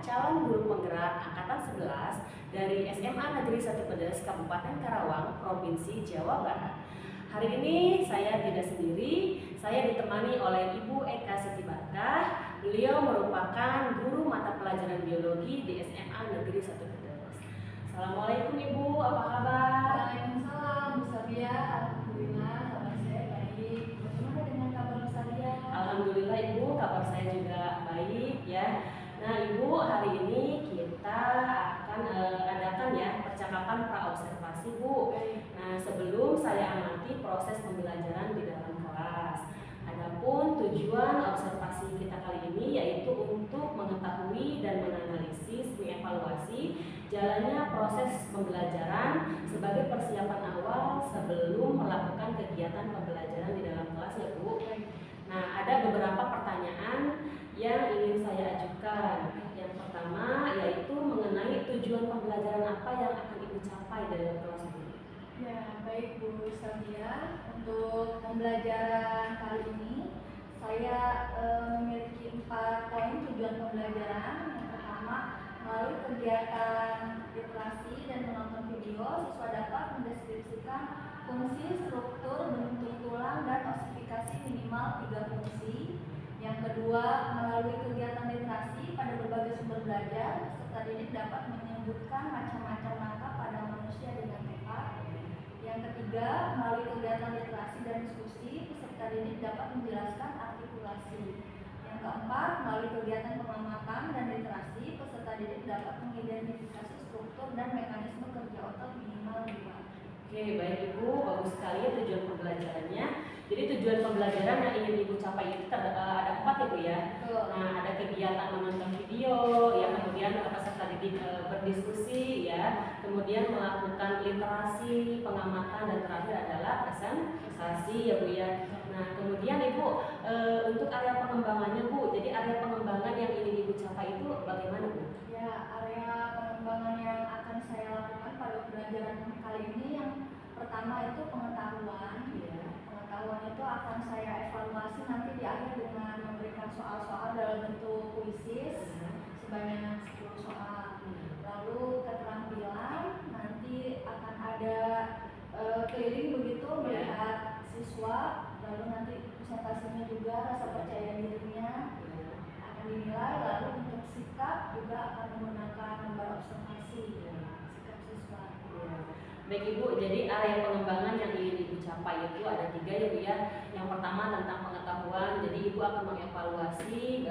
calon guru penggerak Angkatan 11 dari SMA Negeri 1 Pedes, Kabupaten Karawang, Provinsi Jawa Barat. Hari ini saya tidak sendiri, saya ditemani oleh Ibu Eka Siti Barkah. Beliau merupakan guru mata pelajaran biologi di SMA Negeri 1 Pedes. Assalamualaikum Ibu, apa kabar? Waalaikumsalam, Bu Sabia. Alhamdulillah, kabar saya baik. Bagaimana dengan kabar Bu Sabia? Alhamdulillah Ibu, kabar saya juga baik ya. Nah Ibu, hari ini kita akan adakan ya percakapan pra-observasi Bu. Nah sebelum saya amati proses pembelajaran di dalam kelas. Adapun tujuan observasi kita kali ini yaitu untuk mengetahui dan menganalisis, mengevaluasi jalannya proses pembelajaran sebagai persiapan awal sebelum melakukan kegiatan pembelajaran di dalam kelas ya Bu. Nah ada beberapa pertanyaan yang ingin saya ajukan. Yang pertama yaitu mengenai tujuan pembelajaran apa yang akan Ibu capai dalam kelas ini. Ya, baik Bu Sabia. Untuk pembelajaran kali ini saya memiliki 4 poin tujuan pembelajaran. Yang pertama, melalui kegiatan literasi dan menonton video, siswa dapat mendeskripsikan fungsi, struktur, bentuk tulang, dan osifikasi minimal 3 fungsi. Yang kedua, melalui kegiatan literasi pada berbagai sumber belajar, peserta didik dapat menyebutkan macam-macam langkah pada manusia dengan tepat. Yang ketiga, melalui kegiatan literasi dan diskusi, peserta didik dapat menjelaskan artikulasi. Yang keempat, melalui kegiatan pengamatan dan literasi, peserta didik dapat mengidentifikasi struktur dan mekanisme kerja otot minimal 2. Oke, baik Ibu, bagus sekali ya tujuan pembelajarannya. Jadi tujuan pembelajaran yang ingin Ibu capai itu ada 4 Ibu ya. Nah, ada kegiatan menonton video, ya kemudian peserta didik berdiskusi, ya, kemudian melakukan literasi, pengamatan, dan terakhir adalah presentasi ya Bu ya. Nah, kemudian Ibu untuk area pengembangannya Bu, jadi area pengembangan yang ingin Ibu capai itu bagaimana Bu? Ya, area pengembangan yang akan saya lakukan pada pembelajaran kali ini yang pertama itu pengetahuan. Ya. Pengetahuan itu akan saya evaluasi nanti di akhir dengan memberikan soal-soal dalam bentuk puisis sebanyak 10 soal. Lalu keterampilan nanti akan ada keliling begitu melihat siswa, lalu nanti presentasinya juga rasa percaya dirinya akan dinilai. Lalu untuk sikap juga akan menggunakan lembar observasi sikap siswa. Baik Ibu, jadi area pengembangan yang ingin Ibu capai itu ada 3 ya Bu ya. Yang pertama tentang pengetahuan, jadi Ibu akan mengevaluasi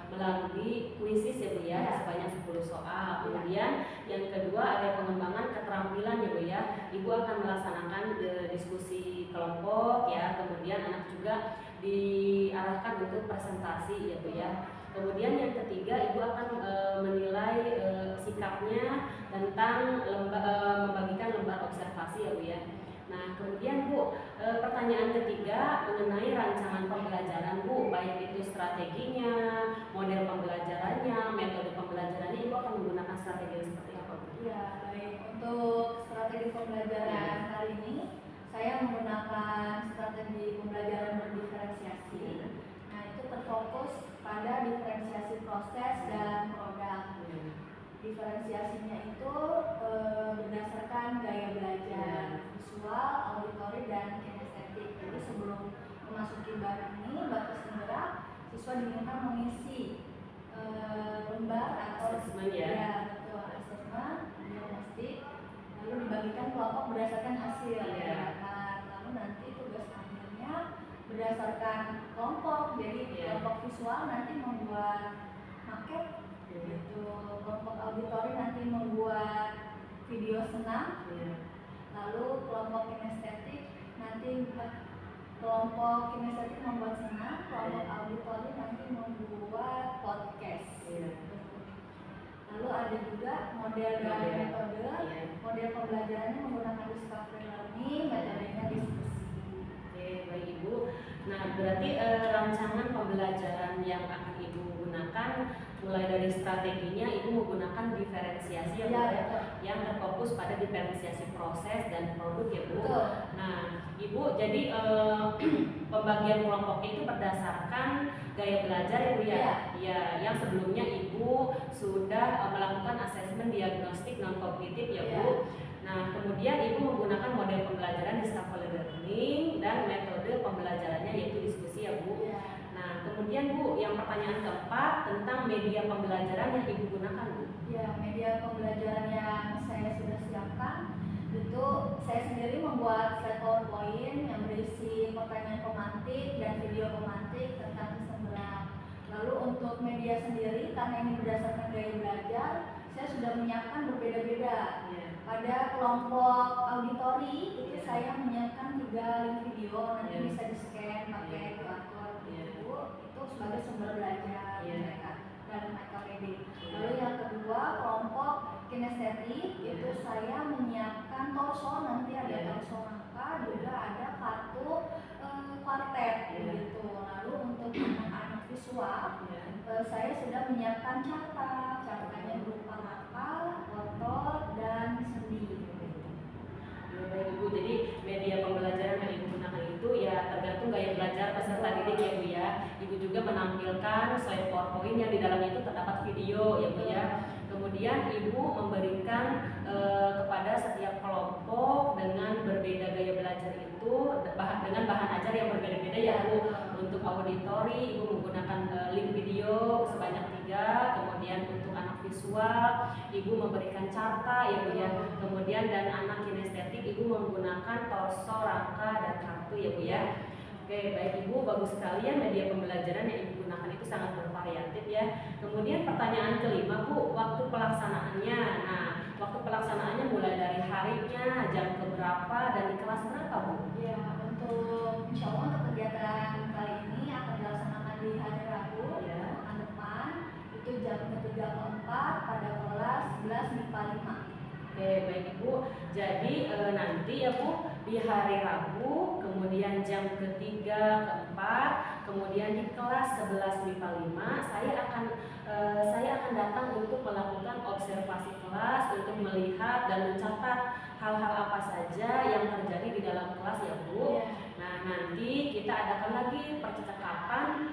melalui kuisis ya Bu ya, sebanyak 10 soal. Kemudian yang kedua area pengembangan keterampilan ya Bu ya. Ibu akan melaksanakan diskusi kelompok ya, kemudian anak juga diarahkan untuk presentasi ya Bu ya. Kemudian yang ketiga Ibu akan menilai sikapnya tentang membagikan lembar observasi ya Bu ya. Nah kemudian Bu, pertanyaan ketiga mengenai rancangan pembelajaran Bu, baik itu strateginya, model pembelajarannya, metode pembelajarannya, Ibu akan menggunakan strategi yang seperti apa Bu? Ya, baik. Untuk strategi pembelajaran kali ini saya menggunakan strategi pembelajaran berdiferensiasi. Nah itu terfokus pada diferensiasi proses dan produk. Diferensiasinya itu berdasarkan gaya belajar visual, auditori, dan kinestetik. Jadi sebelum memasuki bab ini, bab penggerak, siswa diminta mengisi lembar atau Asesmen ya. Ya, betul, asesmen diagnostik, lalu dibagikan kelompok berdasarkan hasil gerakan. Lalu nanti tugas akhirnya berdasarkan kelompok. Jadi kelompok visual nanti membuat maket. Itu kelompok auditori nanti membuat video senam. Lalu kelompok kinestetik nanti kelompok kinestetik membuat senam, kelompok auditori nanti membuat podcast. Lalu ada juga model dan metode. Model pembelajarannya menggunakan discovery learning, metodenya diskusi. Oke, baik Ibu. Nah, berarti rancangan pembelajaran yang akan Ibu gunakan mulai dari strateginya Ibu menggunakan diferensiasi ya Bu ya, yang terfokus pada diferensiasi proses dan produk ya Bu. Nah, Ibu jadi pembagian kelompoknya itu berdasarkan gaya belajar Ibu ya. Iya. Ya, yang sebelumnya Ibu sudah melakukan asesmen diagnostik non kognitif ya Bu. Nah, kemudian Ibu menggunakan model pembelajaran discovery learning dan metode pembelajarannya yaitu diskusi ya Bu. Nah, kemudian Bu, yang pertanyaan keempat tentang media pembelajaran yang Ibu gunakan Bu. Ya, media pembelajaran yang saya sudah siapkan itu saya sendiri membuat slide PowerPoint yang berisi pertanyaan pemantik dan video pemantik tentang sistem gerak. Lalu untuk media sendiri, karena ini berdasarkan gaya belajar, saya sudah menyiapkan berbeda-beda. Pada kelompok auditori itu saya menyiapkan 3 link video, nanti bisa di-scan pakai QR code itu sebagai sumber belajar mereka dalam IKPD. Lalu yang kedua, kelompok kinestetik itu saya menyiapkan torso, nanti ada torso rangka, juga ada kartu kwartet gitu. Lalu untuk anak-anak visual, saya sudah menyiapkan cartanya berupa rapal, otot, dan sendi. Baik Ibu, jadi media pembelajaran yang Ibu gunakan itu ya tergantung gaya belajar peserta didik ya Bu ya. Ibu juga menampilkan slide PowerPoint yang di dalamnya itu terdapat video ya Bu ya. Kemudian Ibu memberikan kepada setiap kelompok dengan berbeda gaya belajar itu dengan bahan ajar yang berbeda-beda ya Bu. Untuk auditori Ibu menggunakan link video sebanyak 3, kemudian untuk anak visual Ibu memberikan carta ya Bu ya. Kemudian dan anak kinestetik Ibu menggunakan torso, rangka, dan kartu ya Bu ya. Oke, baik Ibu, bagus sekali ya media pembelajaran yang Ibu gunakan itu sangat bervariatif ya. Kemudian pertanyaan kelima Bu, waktu pelaksanaannya. Nah, waktu pelaksanaannya mulai dari harinya, jam keberapa, dan di kelas berapa Bu? Ya, untuk insya Allah untuk kegiatan kali ini akan dilaksanakan di hari Rabu pekan depan, itu jam ketiga keempat pada kelas 11 MIPA 5. Oke, baik Ibu. Jadi nanti ya Bu di hari Rabu, kemudian jam ketiga, keempat, kemudian di kelas 11 MIPA 5 saya akan datang untuk melakukan observasi kelas untuk melihat dan mencatat hal-hal apa saja yang terjadi di dalam kelas ya Bu. Nah, nanti kita adakan lagi percakapan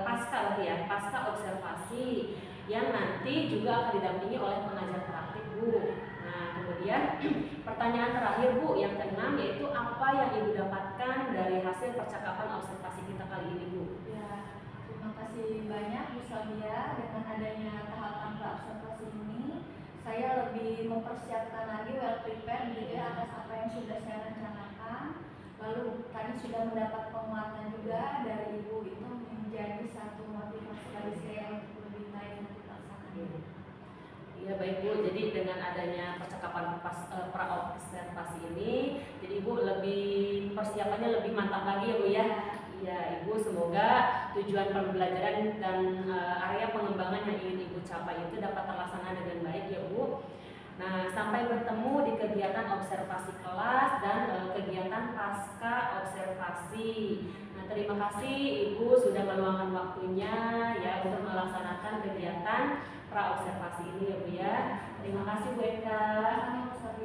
pasca observasi yang nanti juga akan didampingi oleh pengajar praktik Bu. Nah, kemudian pertanyaan terakhir Bu, yang keenam, yaitu apa yang Ibu dapatkan dari hasil percakapan observasi kita kali ini Bu? Ya, terima kasih banyak Bu Sabia. Dengan adanya tahapan observasi ini, saya lebih mempersiapkan lagi, well prepared gitu ya atas apa yang sudah saya rencanakan. Lalu tadi sudah mendapat penguatan juga dari Ibu, itu menjadi satu motivasi bagi saya untuk lebih baik nanti pelaksanaan. Ya baik Bu, jadi dengan adanya percakapan pra-observasi ini, jadi Ibu persiapannya lebih mantap lagi ya Bu ya. Ya Ibu, semoga tujuan pembelajaran dan area pengembangan yang ingin Ibu capai itu dapat terlaksana dengan baik ya Bu. Nah, sampai bertemu di kegiatan observasi kelas dan kegiatan pasca observasi. Nah, terima kasih Ibu sudah meluangkan waktunya ya untuk melaksanakan kegiatan pra-observasi ini ya Bu ya. Terima kasih Bu Eka.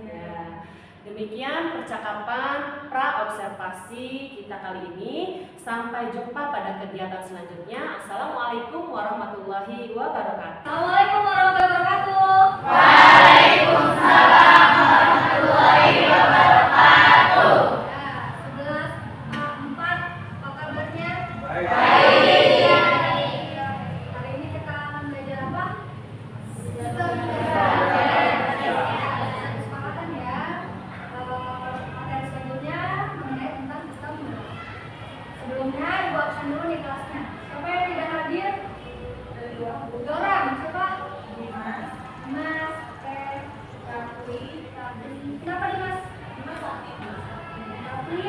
Ya. Demikian percakapan pra-observasi kita kali ini. Sampai jumpa pada kegiatan selanjutnya. Assalamualaikum warahmatullahi wabarakatuh. Assalamualaikum warahmatullahi wabarakatuh. Waalaikumsalam warahmatullahi wabarakatuh. Ya, 11 4 apa kabarnya? Baik. Hari ini kita akan belajar apa? Sistem kesepakatan ya. Materi selanjutnya mengenai tentang sistem. Sebelumnya Ibu absen dulu nih kelasnya. Siapa yang tidak hadir? 2 orang. Siapa? Mas, kenapa nih Mas? Tapi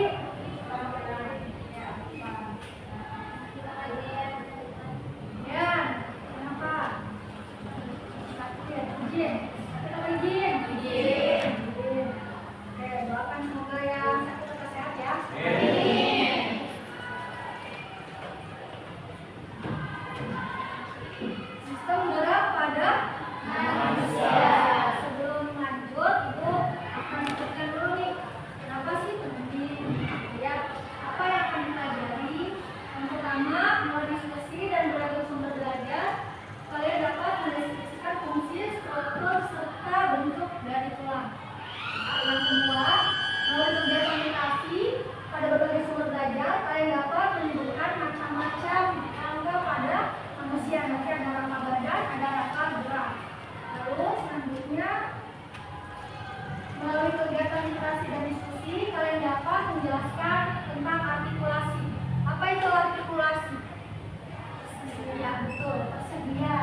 ya, kenapa? Izin. Kenapa izin? Oke, doakan semoga yang sakit tetap sehat ya. Sistem gerak pada manusia. Sebelum lanjut, Ibu akan sebutkan dulu nih, kenapa sih penting? Ya, apa yang kegiatan literasi dan diskusi, kalian dapat menjelaskan tentang artikulasi. Apa itu artikulasi? Ya, betul, tersedia.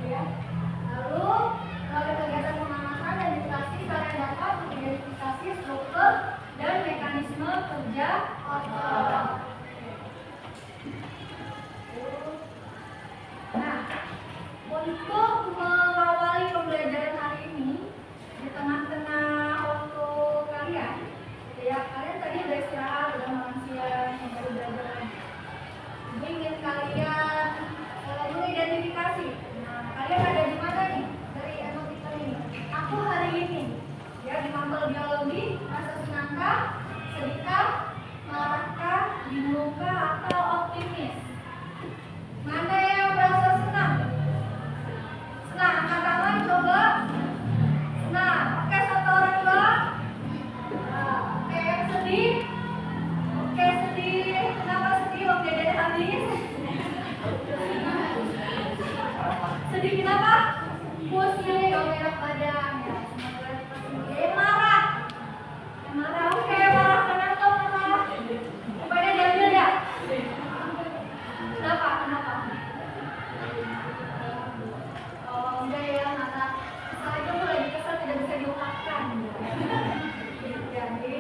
Ya. Lalu, melalui kegiatan pengamatan dan literasi, kalian dapat mengidentifikasi struktur dan mekanisme kerja otot. Nah, untuk mengawali pembelajaran hari ini, di tengah-tengah waktu kalian, ya kalian tadi udah istirahat, udah makan siang, baru belajar lagi. Ibu ingin kalian mengidentifikasi. Nah, kalian ada di mana nih dari emotikon ini? Aku hari ini, ya di mapel biologi, rasa senangkah, sedihkah, marahkah, bingungkah, atau optimis? Mana yang merasa senang? Senang, angkat tangan coba. Senang, oke satu orang dua. Oke, yang sedih. Oke, sedih. Kenapa sedih? Waktu jajan habis. Sedih kenapa? Pusing, enak badan. Ya, semoga cepat sembuh. Marah. Marah, oke, marah. Kenapa marah? Rupanya diambil ya? Kenapa? Oh, enggak ya, marah. Salah itu lagi kesal tidak bisa diungkapkan. Jadi,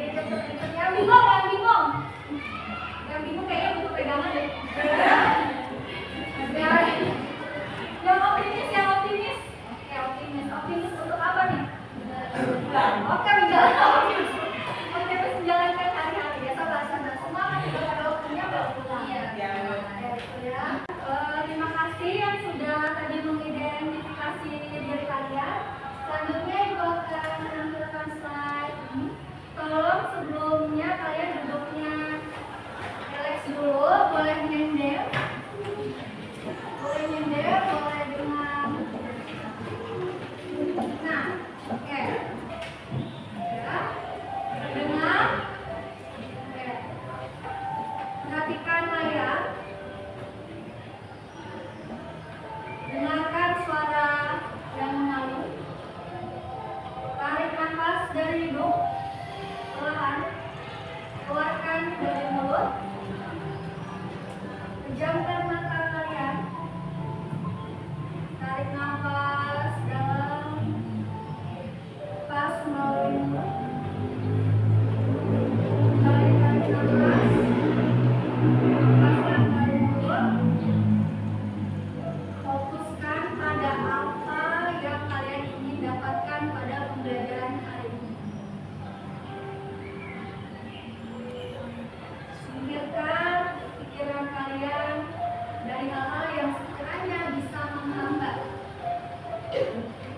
yang bingung. Yang bingung kayaknya butuh pegangan deh. Yang optimis. Oke, optimis. Optimis untuk apa nih? Oke, menjalankan. Optimis menjalankan hari-hari. Ya, sabar. Semangat juga pada waktunya baru pulang. Iya. Ya. Terima kasih yang sudah tadi mengidentifikasi diri kalian. Selanjutnya ibu akan menampilkan slide ini. Tolong sebelumnya kalian duduknya relax dulu, boleh nyender, boleh dengan. Nah, oke. Ya. Dengar. Oke. Perhatikan layar. Dengarkan suara yang mengalir. Tarik nafas dari hidung, perlahan. Keluarkan dari mulut. Pejamkan mata kalian. Tarik nafas dalam. Lepas melalui mulut. Tarik nafas. Lepaskan dari mulut. Fokuskan pada apa yang kalian ingin dapatkan pada pembelajaran hari ini. Singkirkan pikiran kalian dari hal-hal yang sekiranya bisa menghambat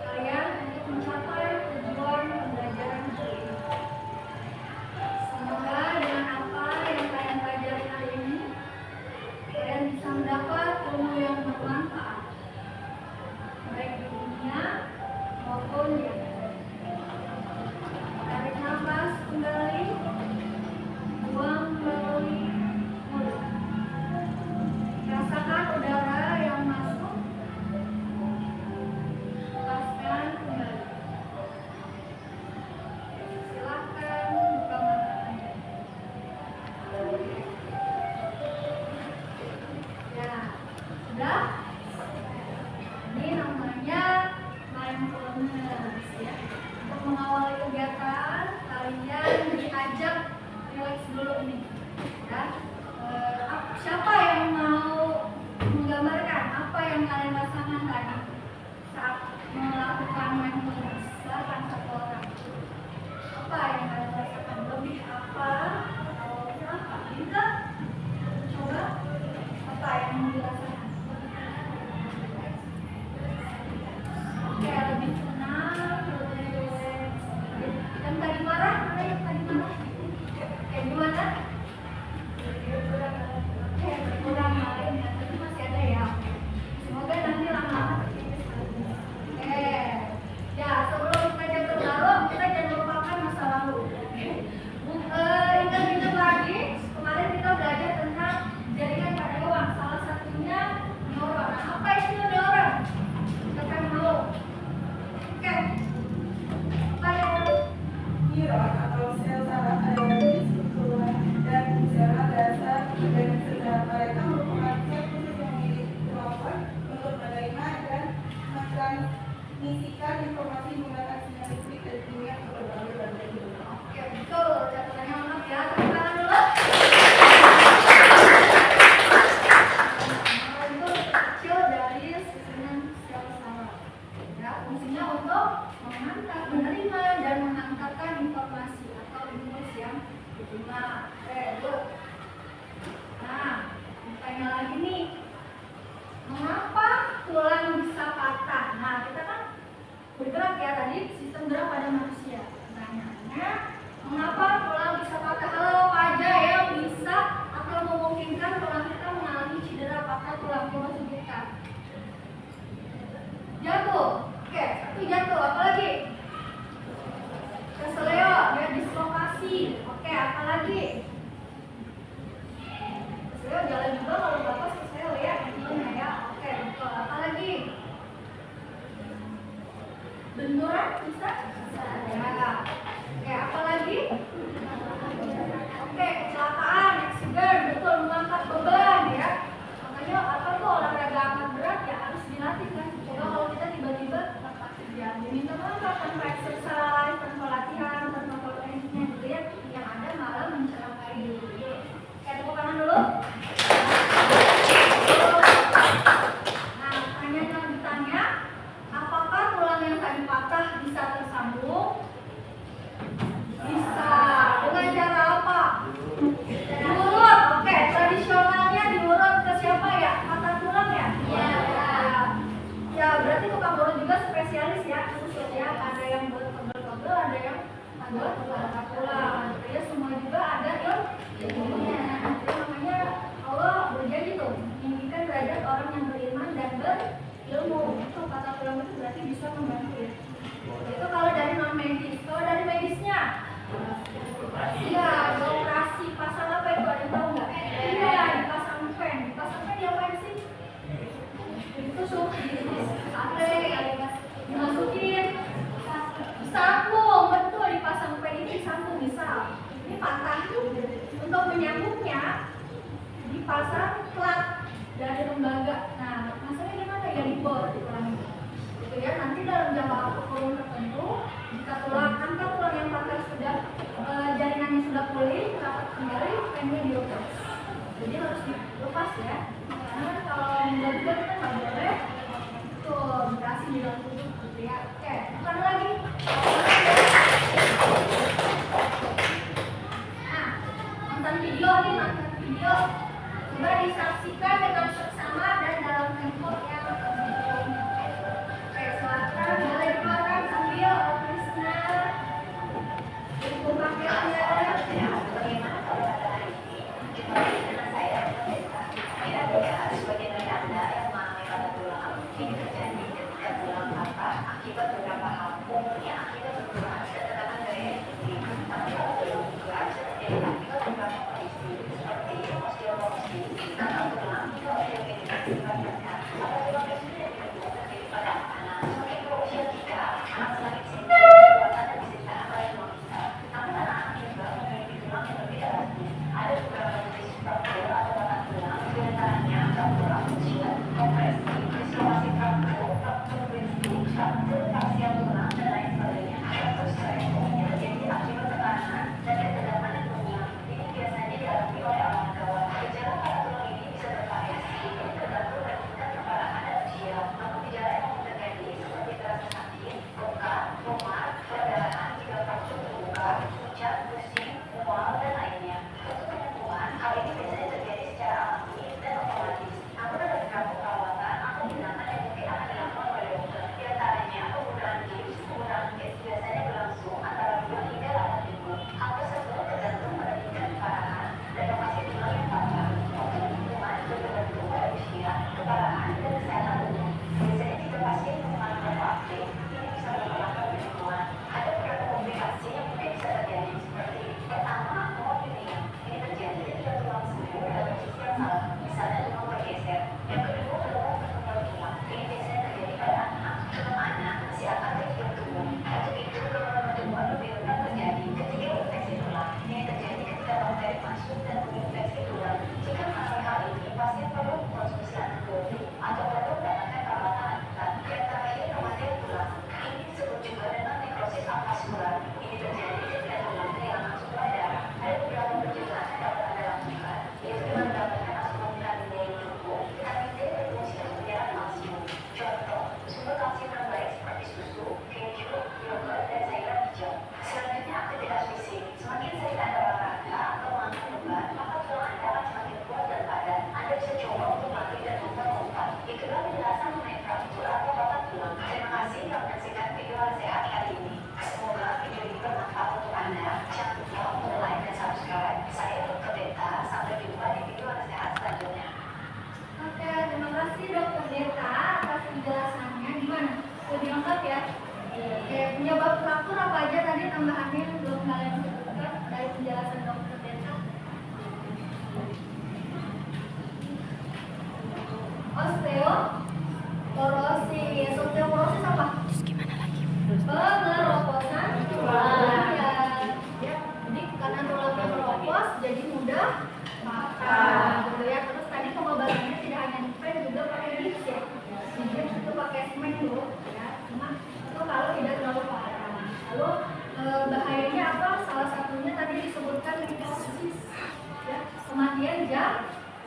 kalian untuk mencapai tujuan pembelajaran hari ini. Semoga dengan apa yang kalian pelajari hari ini, kalian bisa mendapat ilmu yang bermanfaat, baik di dunia maupun di akhirat. Tarik nafas kembali, buang melalui mulut. Rasakan udara yang masuk, lepaskan kembali. Silakan buka mata Anda. Ya, sudah. Ini namanya mindfulness ya. Untuk mengawali kegiatan, kalian diajak relax dulu nih. Ya. Siapa yang mau menggambarkan apa yang kalian rasakan tadi saat melakukan mindfulness? Silakan satu orang. Apa yang kalian rasakan? Lebih apa? Atau apa? Bisa? Coba. Apa yang dirasakan? Oke, lebih tenang, lebih relax. Yang tadi marah, mana yang tadi marah? Gimana? Oke, kurang lain ya, tapi masih ada ya. Semoga nanti lama-lama terkikis lagi. Oke, ya sebelum kita terbaru, kita jangan lupakan masa lalu. Ingat-ingat lagi, kemarin kita belajar tentang jaringan pada hewan. Salah satunya neuron. Nah, apa itu neuron? Kita kan mau. Oke. Apa yang neuron atau sel saraf adalah struktural dan fungsional dasar dan secara mereka merupakan zat khusus yang memiliki kemampuan untuk menerima dan mentransmisikan informasi menggunakan sinyal listrik dan kimia ke berbagai benda hidup. Oke, betul. Catatannya lengkap ya. Tepuk tangan dulu. Itu kecil dari susunan sel saraf. Ya, fungsinya untuk mengantar, menerima dan mengantarkan informasi atau impuls yang diterima. Oke, good. Nah, tanya lagi nih. Mengapa tulang bisa patah? Nah, kita kan bergerak ya tadi sistem gerak pada manusia. Pertanyaannya, mengapa tulang bisa patah? Halo, apa aja yang bisa atau memungkinkan tulang kita mengalami cedera patah tulang? Coba sebutkan. Jatuh. Oke, satu jatuh. Apa lagi? Keseleo, ya dislokasi. Oke, apa lagi? Keseleo jalan juga kalau bapak keseleo ya, intinya ya. Oke, betul. Apa lagi? Benturan bisa? Bisa. Ya. Oke, apa lagi? Oke, kecelakaan, accident, betul, mengangkat beban ya. Makanya apa tuh olahraga angkat berat ya harus dilatih kan. Coba kalau kita tiba-tiba ya diminta angkat tanpa exercise, tanpa latihan, tanpa potensinya gitu ya, yang ada malah mencelakai diri. Oke, tepuk tangan dulu. Nah, pertanyaan lanjutannya, apakah tulang yang tadi patah bisa tersambung? Bisa. Dengan cara apa? Diurut. Oke, tradisionalnya diurut ke siapa ya? Patah tulang ya? Iya. Ya, berarti tukang urut juga spesialis ya, khusus ya. Ada yang buat pegel-pegel, ada yang buat patah tulang. Ya, semua juga ada ilmunya. Jadi makanya Allah berjanji tuh meninggikan derajat orang yang beriman dan berilmu. Itu patah tulang itu berarti bisa membantu ya. Itu kalau dari non medis. Kalau dari medisnya, iya, operasi pasang apa itu ada yang tahu nggak? Iya, dipasang pen. Dipasang pen diapain sih? Ditusuk, sate, dimasukin, disambung, betul, dipasang pen itu disambung. Misal ini patah tuh, untuk menyambungnya dipasang plat dari lembaga. Nah, masalahnya gimana ya, dibor di tulang itu. Gitu ya, nanti dalam jangka kurun tertentu jika tulang yang patah sudah jaringannya sudah pulih, rapat kembali, pennya dilepas. Jadi harus dilepas ya, karena kalau mengganggu kita nggak boleh tuh dikasih di dalam tubuh gitu ya. Oke, bukan lagi. Nah, nonton video coba disaksikan dengan seksama dan dalam tempo yang oke, silakan boleh dikeluarkan sambil Krisna buku paketnya. Akibat beberapa hal, akibat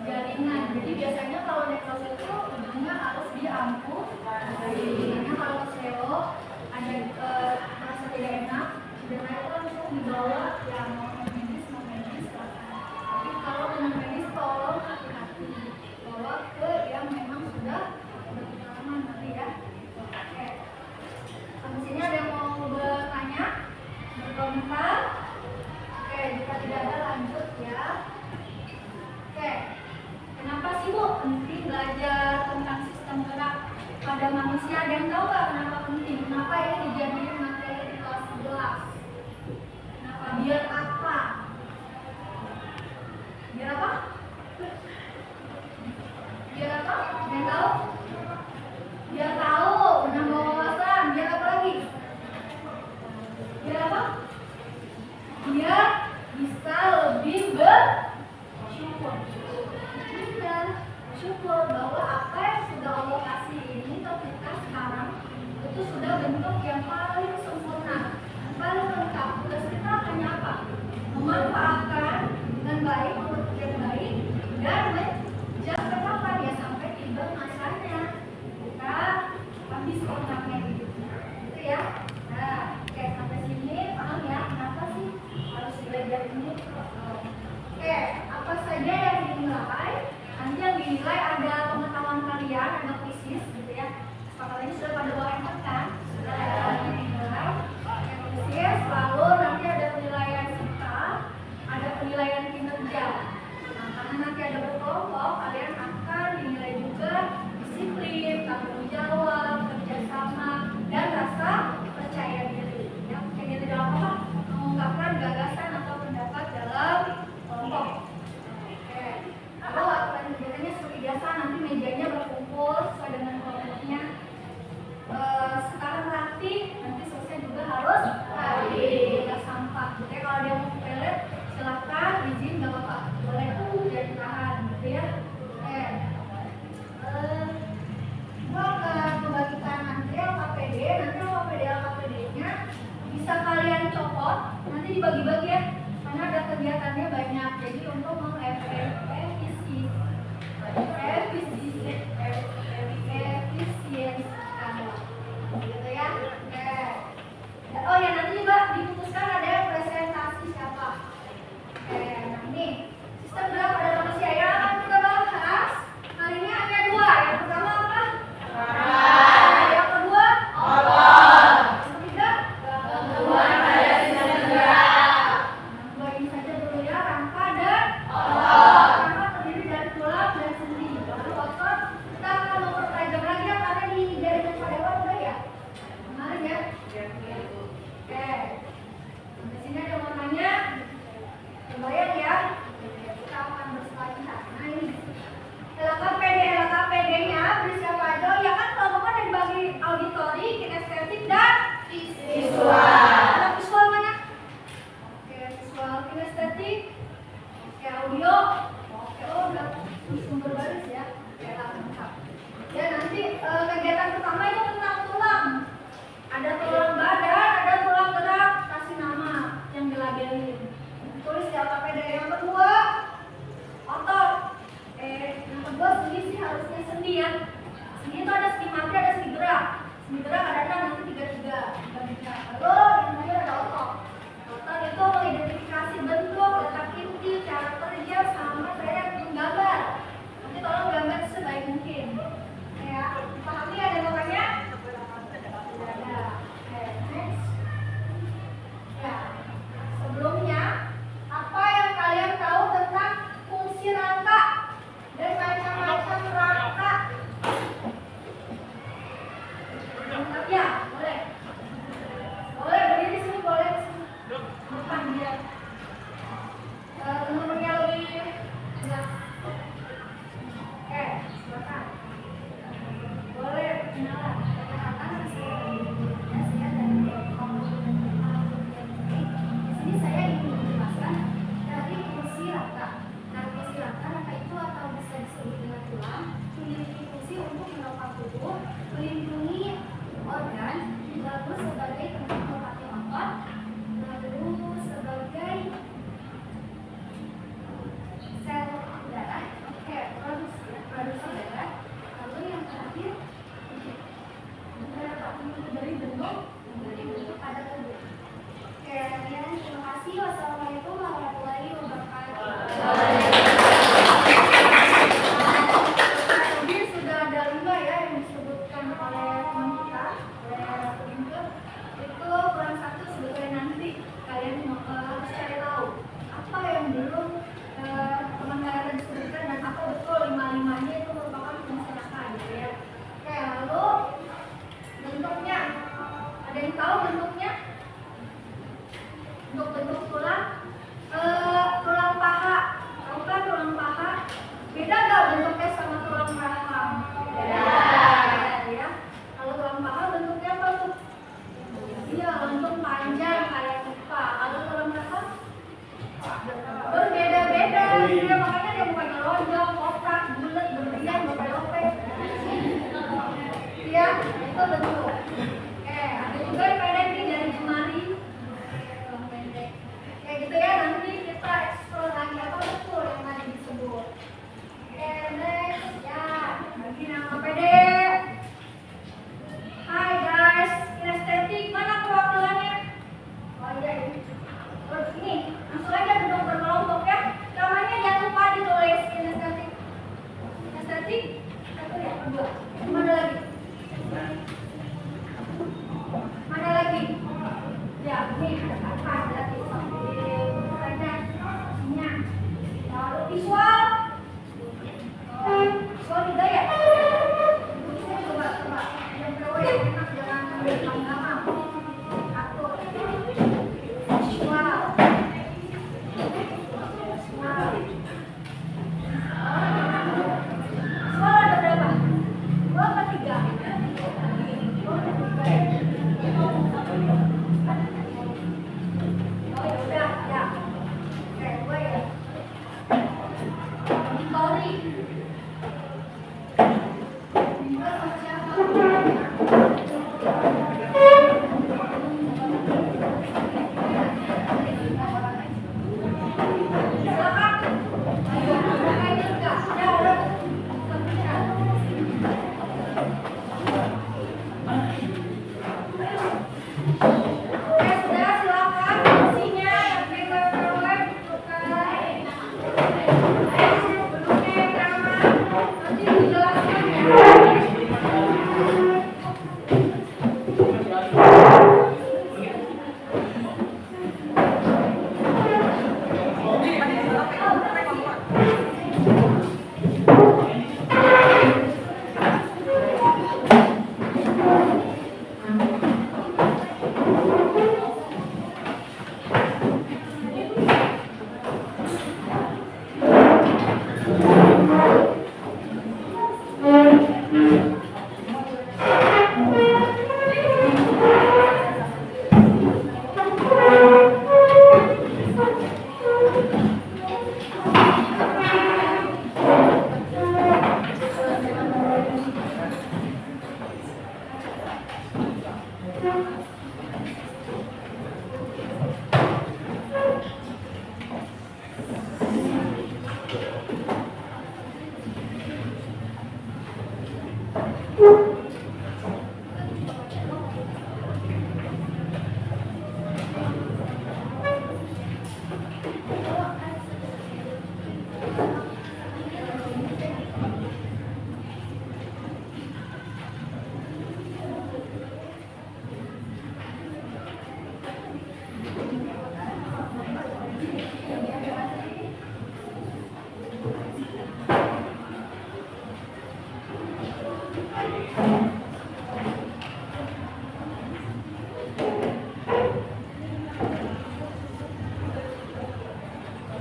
jaringan. Jadi biasanya kalau nekrosis itu ujungnya harus diampuh. Karena kalau selo ada merasa tidak enak, dan itu langsung dibawa yang mau medis silakan. Tapi kalau non medis tolong hati-hati, bawa ke yang memang sudah berpengalaman nanti ya. Oke. Sampai sini ada yang mau bertanya, berkomentar? Oke, jika tidak ada lanjut ya. Oke, kenapa sih Bu penting belajar tentang sistem gerak pada manusia? Ada yang tahu nggak kenapa penting? Kenapa ini dijadikan materi di kelas 11? Kenapa? Biar apa? Biar apa? Biar apa? Ada yang tahu? Biar tahu, menambah wawasan. Biar apa lagi? Biar apa? Biar bisa lebih bersyukur. Benar, syukur bahwa apa yang sudah Allah kasih ini ke kita sekarang itu sudah bentuk yang paling sempurna, paling lengkap. Terus kita hanya apa? Memanfaatkan dengan baik, memperbaiki yang baik, dan menjaga kapan ya sampai tiba masanya kita habis kontraknya gitu ya. Nah, oke, sampai sini paham ya kenapa sih harus belajar ini? Oke, apa saja yang dinilai? Nanti yang dinilai ada pengetahuan kalian, ada krisis gitu ya. Sekarang ini sudah pada bawa handphone kan? Sudah ada dinilai. Krisis, lalu nanti ada penilaian sikap, ada penilaian kinerja. Nah, karena nanti ada berkelompok, kalian akan dinilai juga disiplin, tanggung jawab, kerjasama, dan rasa percaya diri. Ya, percaya diri dalam apa? Mengungkapkan gagasan atau pendapat dalam kelompok. Oke. Lalu aturan kegiatannya seperti biasa, nanti mejanya berkumpul sesuai dengan kelompoknya. Sekarang rapi, nanti selesai juga harus rapi, nggak sampah. Jadi kalau dia mau ke toilet, silakan izin, nggak apa-apa. Boleh tuh, jangan tahan, gitu ya. Oke. Gua akan membagikan nanti LKPD, LKPD-nya bisa kalian copot, nanti dibagi-bagi ya, karena ada kegiatannya banyak. Jadi untuk mengefisiensikan, gitu ya. Oke. Oh ya, nanti juga diputuskan ada yang presentasi siapa. Oke, nah ini sistem gerak pada manusia yang akan kita bahas kali ini hanya dua. Yang pertama apa? Yang kedua? Yang ketiga? Gangguan pada sistem gerak. Dua ini saja dulu ya, rangka dan otot. Rangka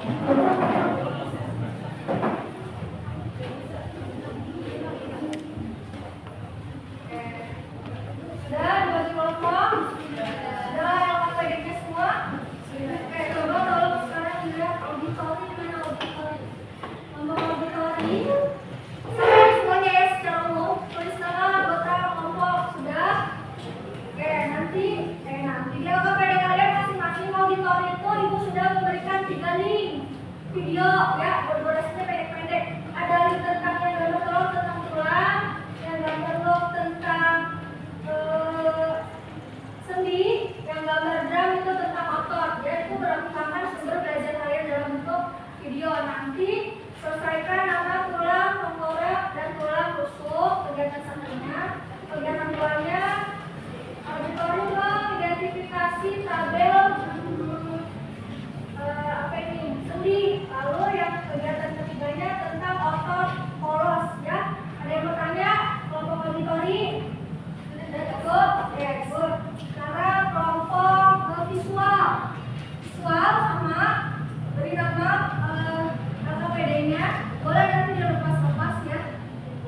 Sudah dibagi kelompok? Sudah yang APD-nya semua? Oke, coba tolong sekarang lihat auditori, mana auditori? Nomor auditori. Semuanya ya secara umum. Tulis nama anggota kelompok. Sudah? Oke, nanti di APD kalian masing-masing auditori itu ibu sudah memberikan 3 link video ya, durasinya pendek-pendek. Ada link tentang yang gambar log tentang tulang, yang gambar log tentang sendi, yang gambar drum itu tentang otot. Ya, itu merupakan sumber belajar kalian dalam bentuk video. Nanti selesaikan nama tulang, tengkorak, dan tulang rusuk. Kegiatan satunya, kegiatan duanya, auditori mengidentifikasi tabel apa ini sendi. Lalu yang kegiatan ketiganya tentang otot polos ya. Ada yang bertanya kelompok auditori? Sudah cukup? Ya cukup. Sekarang kelompok visual. Visual sama beri nama KKPD-nya. Boleh nanti dilepas-lepas ya.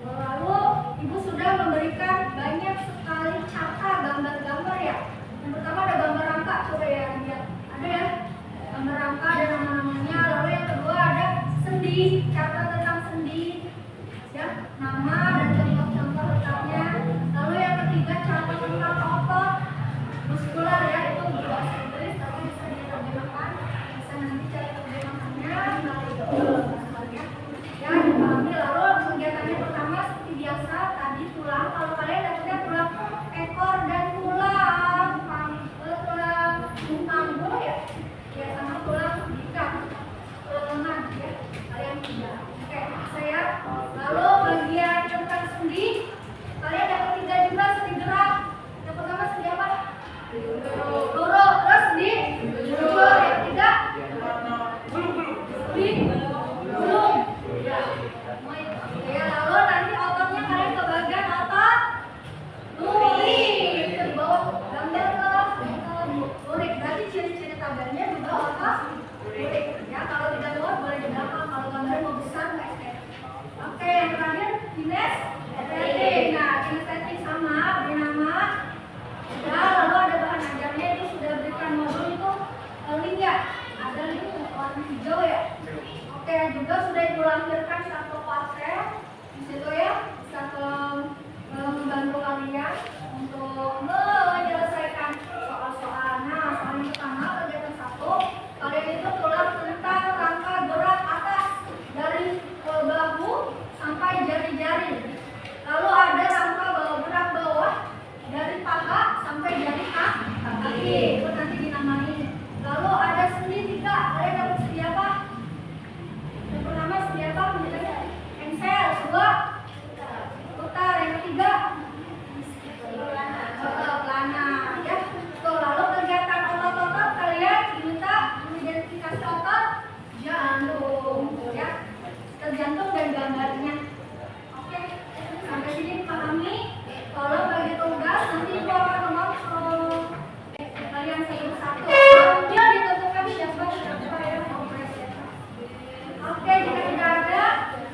Lalu ibu sudah memberikan banyak sekali carta gambar-gambar ya. Yang pertama ada gambar rangka, coba ya lihat. Ada ya? Gambar rangka ada nama-namanya. Lalu yang kedua ada sendi, carta tentang sendi ya, nama dan contoh-contoh letaknya. Lalu yang ketiga carta tentang otot muskular ya, itu bahasa Inggris tapi bisa diterjemahkan, bisa nanti cari terjemahannya melalui bahasanya ya, dipahami. Lalu kegiatannya pertama seperti biasa tadi tulang. Kalau kalian dapatnya tulang ekor dan tulang panggul ya, ya sama tulang ikat, tulang lengan ya, kalian tidak. Oke, saya. Lalu bagian tentang sendi, kalian dapat 3 juga sendi gerak. Yang pertama sendi apa? Loro. Terus sendi loro. Yang ketiga sendi belum. Ya, lalu nanti ototnya kalian ke bagian otot lurik. Itu di bawah gambar lurik. Berarti ciri-ciri tabelnya juga otot lurik. Ya, kalau tidak muat boleh di belakang. Kalau gambarnya mau besar nggak estetik. Oke, yang terakhir kinestetik. Nah, kinestetik sama beri nama. Sudah, lalu ada bahan ajarnya itu sudah berikan modul itu link ya. Ada link warna hijau ya. Oke, juga sudah ibu lampirkan satu parcel di situ ya, bisa membantu kalian untuk menyelesaikan soal-soal. Nah, soal yang pertama kegiatan 1, kalian itu tulang tentang rangka gerak atas dari bahu sampai jari-jari. Lalu ada rangka gerak bawah dari paha sampai jari kaki. Itu nanti dinamai. Lalu ada sendi 3. Kalian dapat sendi apa? Yang pertama sendi apa? Penjelasannya engsel. 2 putar. Yang ketiga pelana ya. Tuh, lalu kegiatan otot-otot kalian diminta mengidentifikasi otot jantung ya, tergantung dan gambarnya. Oke, sampai sini dipahami. Kalau bagi tugas nanti ibu akan ngomong kalian satu-satu. Dia ditentukan siapa yang mau presentasi. Oke, jika tidak ada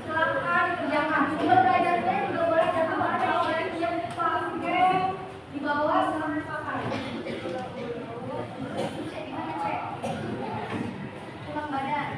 silakan dikerjakan. Sumber belajarnya juga boleh datang ada yang dipakai di bawah sama pakai. Tulang badan.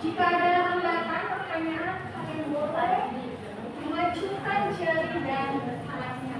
Jika ada hambatan pertanyaan, kalian boleh mengajukan jari dan alatnya.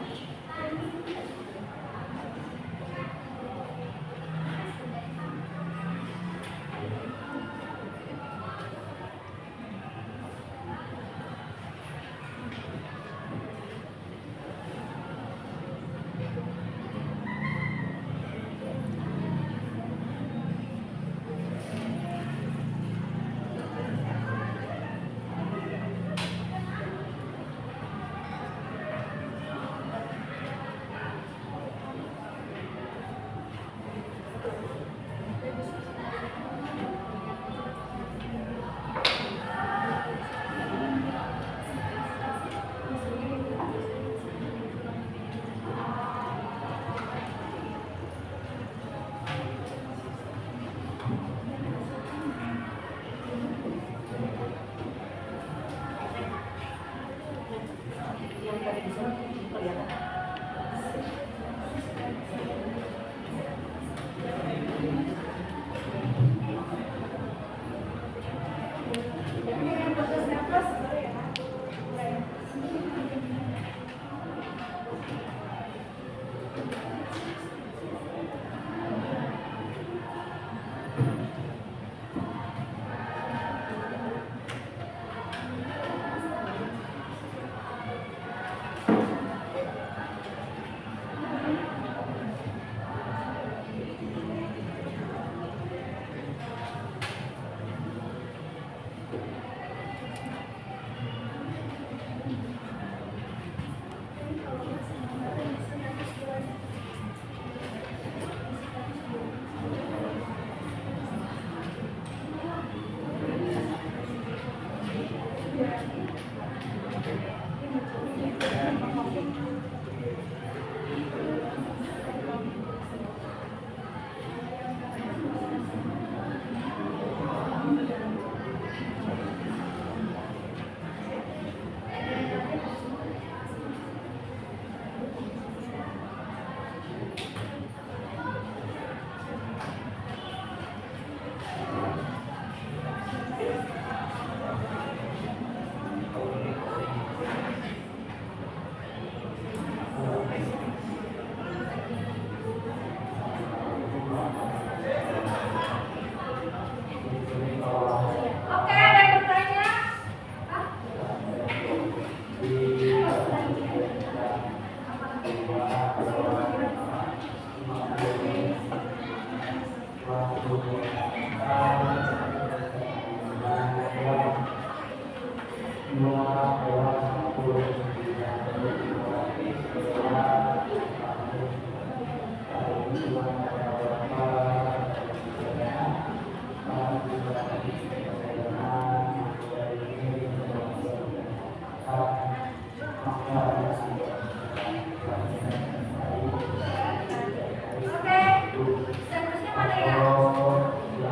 seterusnya mana ya?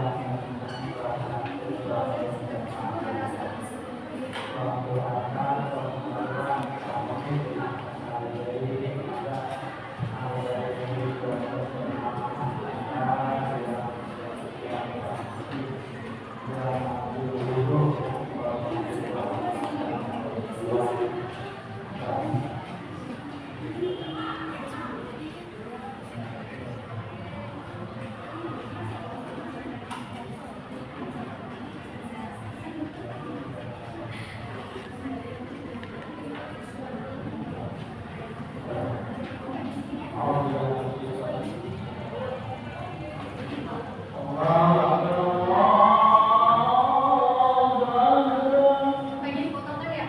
Pengen potongkan ya?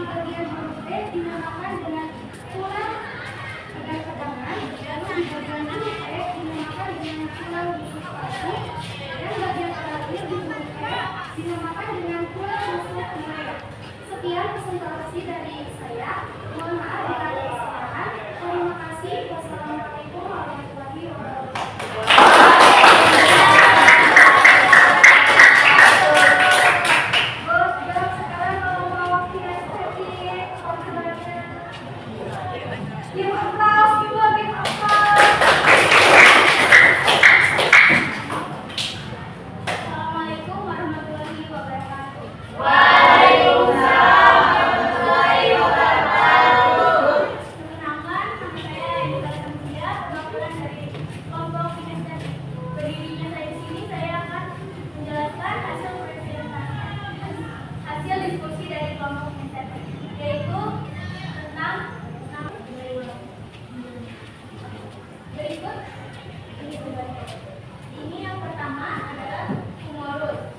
bagian huruf B dinamakan dengan tulang pedang-pedangan, dan bagian huruf E dinamakan dengan tulang busuk pasi, dan bagian terakhir di huruf E dinamakan dengan tulang busuk mulut. Sekian presentasi dari saya. Mohon maaf jika ada kesalahan. Terima kasih. Wassalamualaikum warahmatullahi wabarakatuh. Assalamualaikum warahmatullahi wabarakatuh. Perkenalkan, nama saya Ida Samsia, perwakilan dari kelompok kinestetik. Berdirinya saya di sini, saya akan menjelaskan hasil diskusi dari kelompok kinestetik, yaitu tentang berikut ini sumbernya. Ini yang pertama adalah humorus,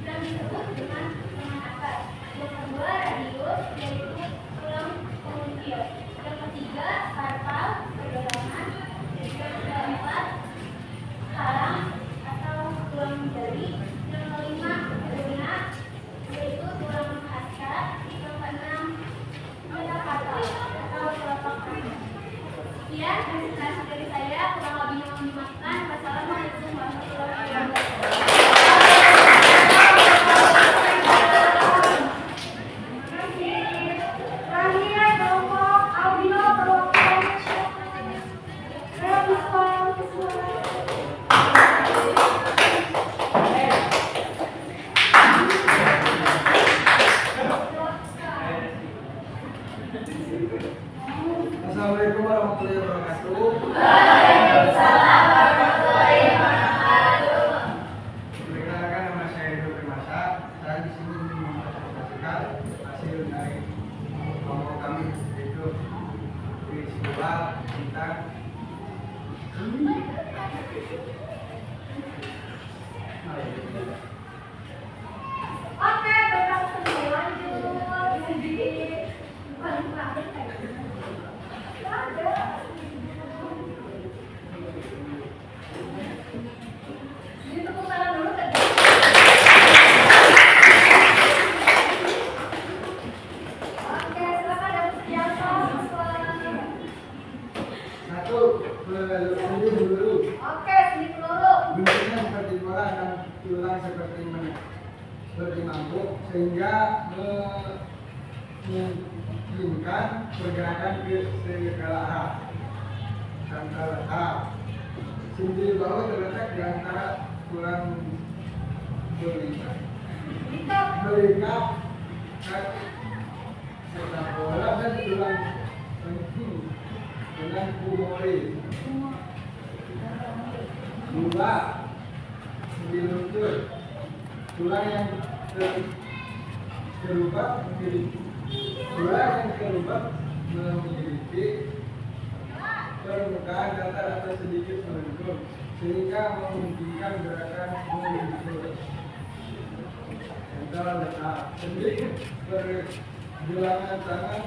yang disebut dengan teman akar. Yang kedua radius, yaitu tulang penguntil. Yang ketiga karpal, pergelangan. Yang keempat halang atau tulang jari. Yang kelima guna, yaitu tulang hasta. Yang keenam metapata atau telapak tangan. Sekian presentasi dari saya, kurang lebih mohon dimaafkan. Wassalamualaikum warahmatullahi wabarakatuh. Terakhir kelompok albino perwakilan Assalamualaikum warahmatullahi wabarakatuh. Perkenalkan, nama saya Edo Permasa. Saya di sini ingin mempresentasikan hasil dari kelompok kami, yaitu peristiwa tentang Oke, baiklah, sebelum lanjut, Jadi tepuk tangan dulu kan? Oke, silakan Datuk Setianto. satu sendi dulu. Oke, sendi peluru. Bentuknya seperti bola dan tulang seperti mangkuk, sehingga memungkinkan pergerakan ke segala arah. Antara sendi bawah terletak di antara tulang belikat serta bola dan tulang penting dengan humerus. Dua, sendi lutut, tulang yang terubah memiliki permukaan datar atau sedikit melengkung, sehingga memungkinkan gerakan melingkar. Contoh letak sendi pergelangan tangan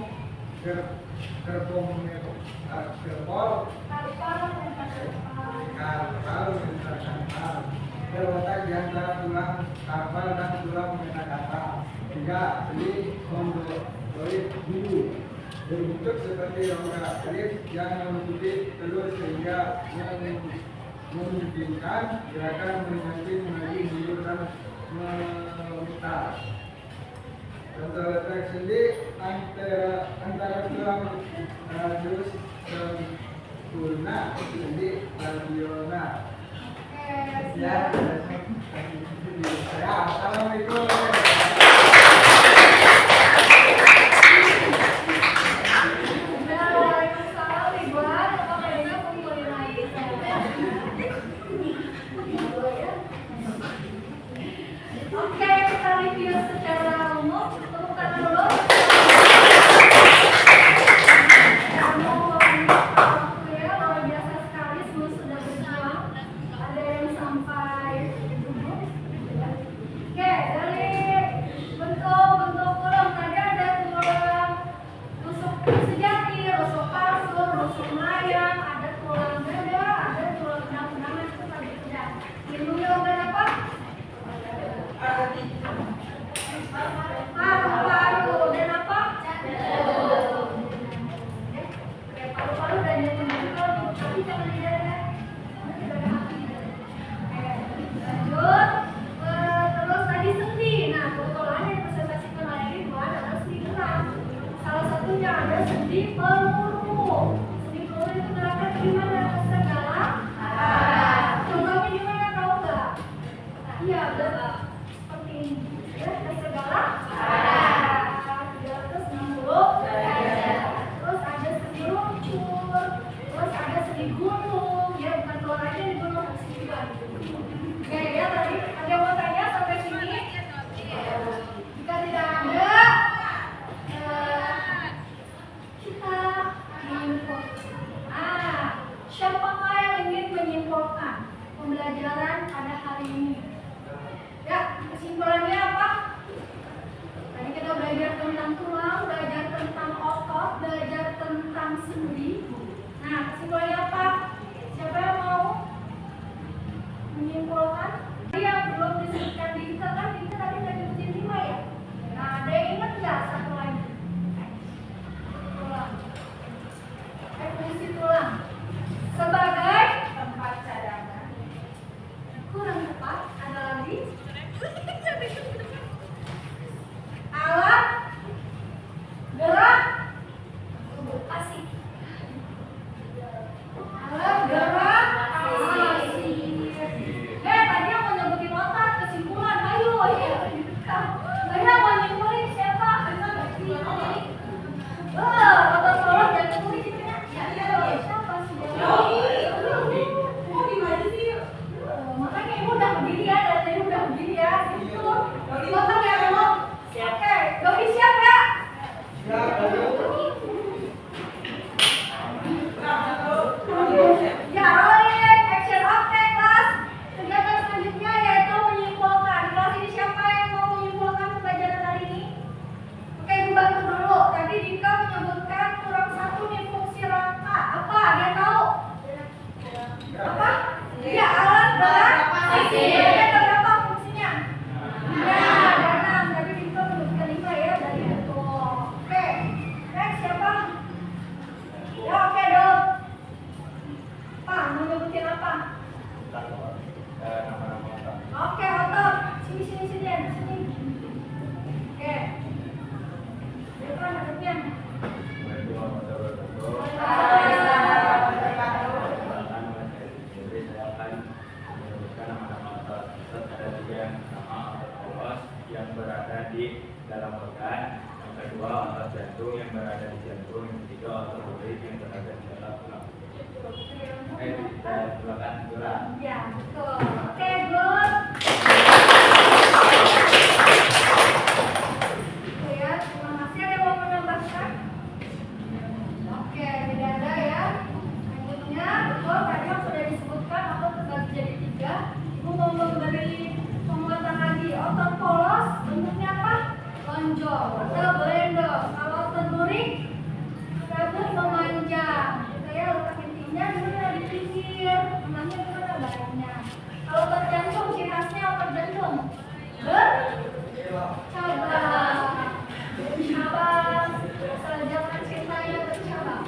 karpal terletak di antara tulang karpal dan tulang metatarsal. Tiga, sendi spondyloid dulu berbentuk seperti rongga elip yang menutupi telur sehingga memungkinkan gerakan menyamping, maju, mundur dan memutar. Contoh letak sendi antara tulang radius dan ulna, sendi radiona. Ya, assalamualaikum. Waalaikumsalam, Ridwan. Apa kabarnya? Kumpulin lagi. Oke, kita review secara umum. Tepuk tangan dulu. Waktu ya, luar biasa sekali. Semua sudah berjuang. Ada yang sampai duduk. Oke, dari sejati, rusuk kasur, rusuk mayang, ada tulang dada, ada tulang benang-benangan itu pada pedang. Dilindungi organ apa? Paru-paru dan apa? Paru-paru dan jantung, tapi jangan di dada. Lanjut. Terus tadi sendi. Nah, kebetulan yang presentasikan hari ini dua adalah sendi gerak. Salah satunya ada sendi peluru. Sendi peluru itu geraknya gimana? Ke segala arah. Contohnya gimana, tahu nggak? Iya, betul. Seperti ini. Ya, ke segala arah. 360 derajat. Terus ada sendi luncur. Terus ada sendi gunung. Ya, bukan keluar aja di gunung, sendi juga. Oke, ya tadi ada yang mau tanya sampai sini? Jika tidak ada, kita menyimpulkan. Siapakah yang ingin menyimpulkan pembelajaran pada hari ini? Ya, kesimpulannya apa? Tadi kita belajar tentang tulang, belajar tentang otot, belajar tentang sendi. Nah, kesimpulannya apa? Siapa yang mau menyimpulkan? Yang belum disebutkan Dinka kan Dinka tadi udah nyebutin 5 ya. Nah, ada yang ingat nggak satu lagi? Tulang. Fungsi tulang sebagai tempat cadangan. Kurang tepat, ada lagi. Alat gerak tubuh asik. Alat gerak asik. Tadi yang mau nyebutin otak, kesimpulan, ayo ya. Saya mau nyimpulin siapa? Otot polos dan kulit itu ya. Siapa sih? Makanya ibu udah berdiri ya, dan saya udah berdiri ya. Gitu. Otak ya kamu? Oke, Dodi siap ya? Ya, rolling, action, oke kelas. Kegiatan selanjutnya yaitu menyimpulkan. Di kelas ini siapa yang mau menyimpulkan pelajaran hari ini? Oke, ibu bantu dulu. Tadi Dika menyebutkan kurang satu nih fungsi rangka. Apa? Ada yang tahu? Apa? Iya, alat gerak asik. Ada berapa fungsinya? Ya, ada 6. Tadi Dika menyebutkan 5 ya dari itu. Oke, next siapa? Ya, oke dong. Pak, mau nyebutin apa? Oke, otot. Sini. Oke. Depan hadapnya. Yang berada di dalam organ, yang kedua otot jantung yang berada di jantung, yang ketiga otot kulit yang berada di dalam tulang. Kita silakan tulang. Ya, betul. Oke, good. Oke ya, terima kasih. Ada yang mau menambahkan? Oke, tidak ada ya. Selanjutnya, betul tadi yang sudah disebutkan otot terbagi jadi 3. Ibu mau memberi penguatan lagi. Otot polos bentuknya apa? Lonjong atau belendong. Kalau otot duri, rambut memanjang. Saya letak intinya dulu di pinggir. Namanya gimana bahannya? Kalau otot jantung, ciri khasnya otot jantung bercabang. Jangan cintanya bercabang.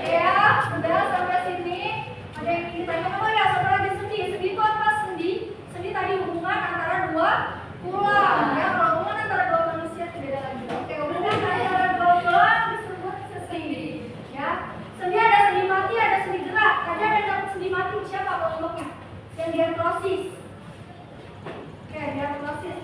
Ya, sudah sampai sini. Ada yang ingin ditanya? Oh ya, satu lagi sendi. Sendi itu apa sendi? Sendi tadi hubungan antara dua tulang. Ya, kalau hubungan antara dua manusia tidak ada lagi. Oke, hubungan antara dua tulang disebut sendi. Ya, sendi ada sendi mati, ada sendi gerak. Tadi ada yang dapat sendi mati, siapa kelompoknya? Yang diartrosis. Oke, diartrosis.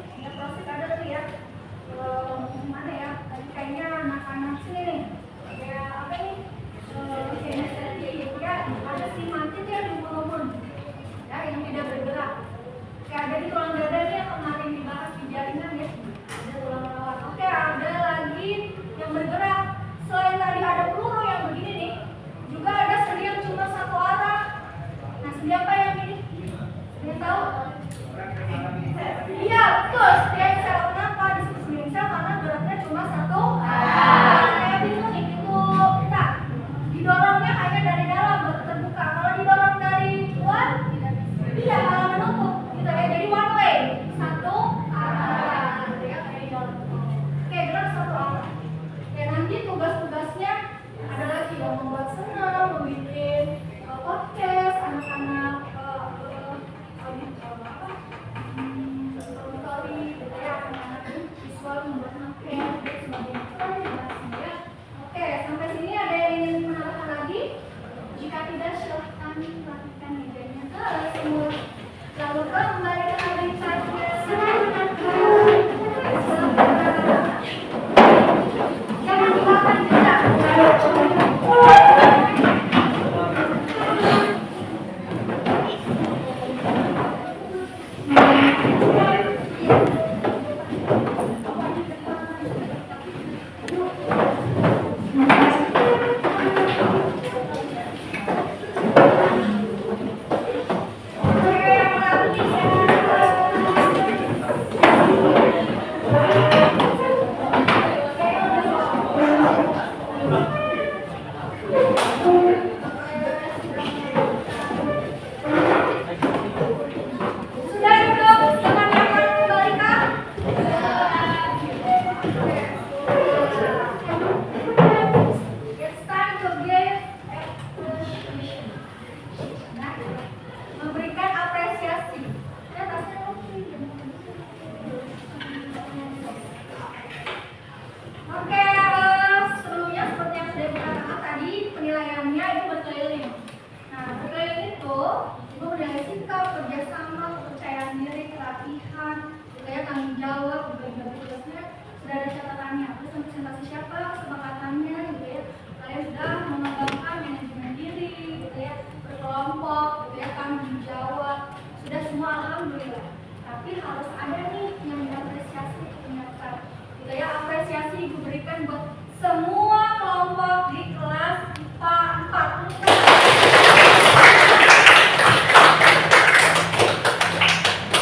sudah ada catatannya, terus presentasi siapa, kesepakatannya gitu ya. Kalian sudah mengembangkan manajemen diri gitu ya, berkelompok gitu ya, tanggung jawab, sudah semua alhamdulillah. Tapi harus ada nih yang diapresiasi ternyata gitu ya. Apresiasi diberikan buat semua kelompok di kelas IPA 4.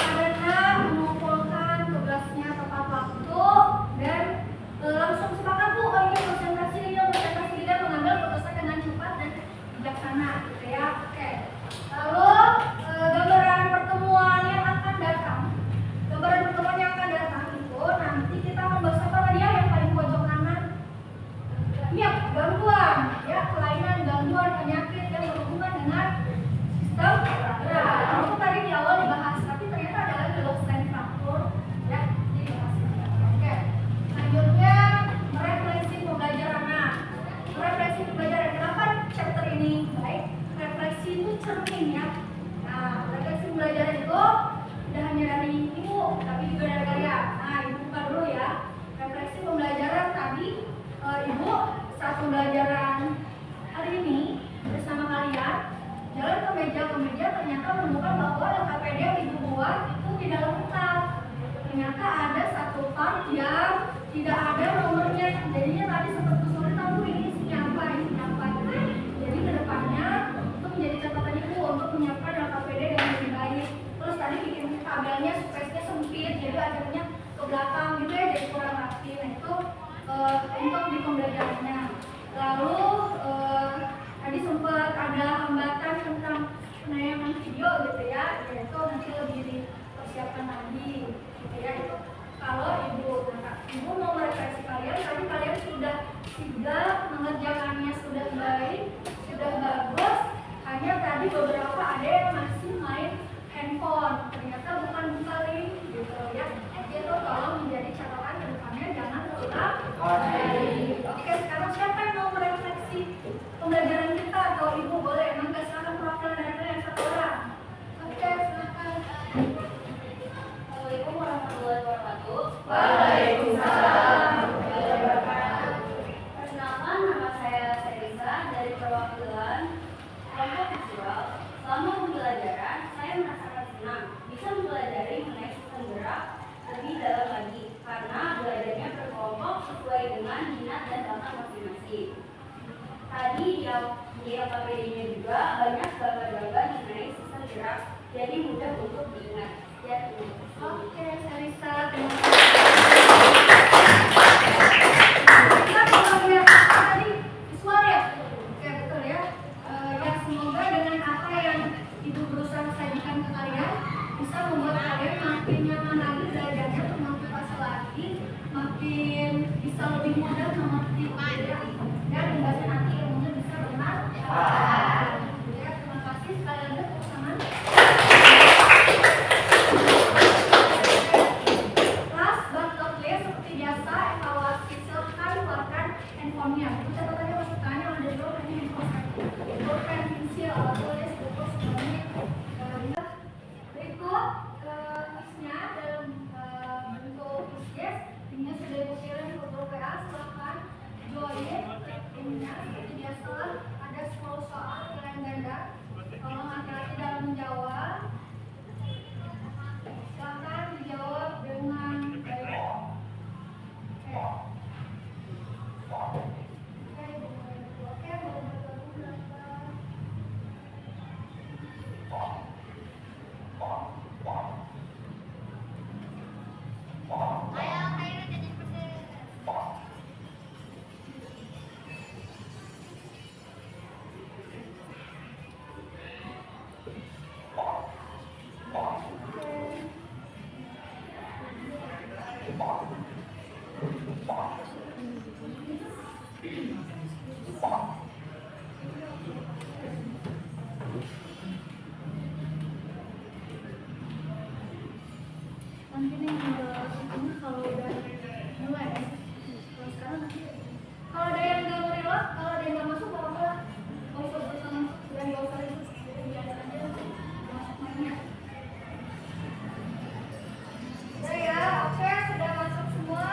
Karena mengumpulkan tugasnya tepat waktu dan langsung sepakat Bu, oh ini presentasi dan mengambil keputusan dengan cepat dan bijaksana gitu ya. Oke. Lalu gambaran pertemuan yang akan datang. Gambaran pertemuan yang akan datang itu nanti kita akan bahas apa tadi ya, yang paling pojok kanan. Iya, gangguan ya, kelainan, gangguan, penyakit yang berhubungan dengan sistem gerak. Itu tadi di awal dibahas, tapi ternyata ada lagi loh selain fraktur ya, dibahas. Oke. Selanjutnya refleksi pembelajaran. Nah, refleksi pembelajaran, kenapa chapter ini baik? Refleksi itu cermin ya. Nah, refleksi pembelajaran itu tidak hanya dari ibu, tapi juga dari kalian. Nah, ibu buka dulu ya. Refleksi pembelajaran tadi, ibu saat pembelajaran hari ini bersama kalian jalan ke meja ternyata menemukan bahwa LKPD yang ibu buat itu tidak lengkap. Ternyata ada satu part yang tidak ada nomornya. Jadinya tadi seperti sulit tahu ini isinya apa. Jadi kedepannya itu menjadi catatan ibu untuk menyiapkan LKPD dengan lebih baik. Terus tadi bikin tabelnya space-nya sempit, jadi akhirnya ke belakang gitu ya, jadi kurang rapi. Nah itu untuk di pembelajarannya. Lalu tadi sempat ada hambatan tentang penayangan video gitu ya, yaitu nanti lebih dipersiapkan lagi gitu ya. Itu kalau ibu mau merefleksi kalian, tapi kalian sudah sigap mengerjakannya, sudah baik, sudah bagus. Hanya tadi beberapa ada yang masih main handphone, ternyata bukan buka link gitu ya. Itu tolong menjadi catatan ke depannya, jangan terulang kembali. Oke, sekarang siapa yang mau merefleksi pembelajaran kita? Atau ibu boleh, mangga silakan perwakilan dari kalian satu orang. Oke, silakan. Assalamualaikum warahmatullahi wabarakatuh. Waalaikumsalam. Perkenalkan, nama saya Serisa dari perwakilan kelompok visual. Selama pembelajaran, saya merasakan senang bisa mempelajari mengenai sistem gerak lebih dalam lagi karena belajarnya berkelompok sesuai dengan minat dan bakat masing-masing. Tadi di LKPD-nya juga banyak gambar-gambar mengenai sistem gerak, jadi mudah untuk diingat. Ya, Oke, Sarisa, terima kasih. Visual ya? Oke, betul ya. Ya, semoga dengan apa yang ibu berusaha sajikan ke kalian bisa membuat kalian makin nyaman lagi belajarnya, termotivasi lagi, makin bisa lebih mudah mengerti ya. Dan hingga nanti ilmunya bisa bermanfaat. Ya, terima kasih sekali lagi tepuk tangan. Last but not least, seperti biasa, evaluasi silahkan keluarkan handphonenya. Itu catatannya masukkan yang ada di bawah ini handphone. Pulpen, pensil, alat tulis, buku, semuanya. Berikut isnya dalam bentuk isges. Ini sudah ibu kirim ke grup WA. Silahkan join. Ininya seperti biasa ada 10 soal pilihan ganda. Tolong hati-hati dalam menjawab. Silahkan dijawab dengan baik. Oke, mau bergabung berapa? Nanti nih ini kalau udah mulai ya. Kalau sekarang nanti kalau ada yang nggak rela, kalau ada yang nggak masuk nggak apa-apa. Nggak usah bersama dan nggak usah itu. Biasa aja masuk mainnya. Udah ya, oke sudah masuk semua.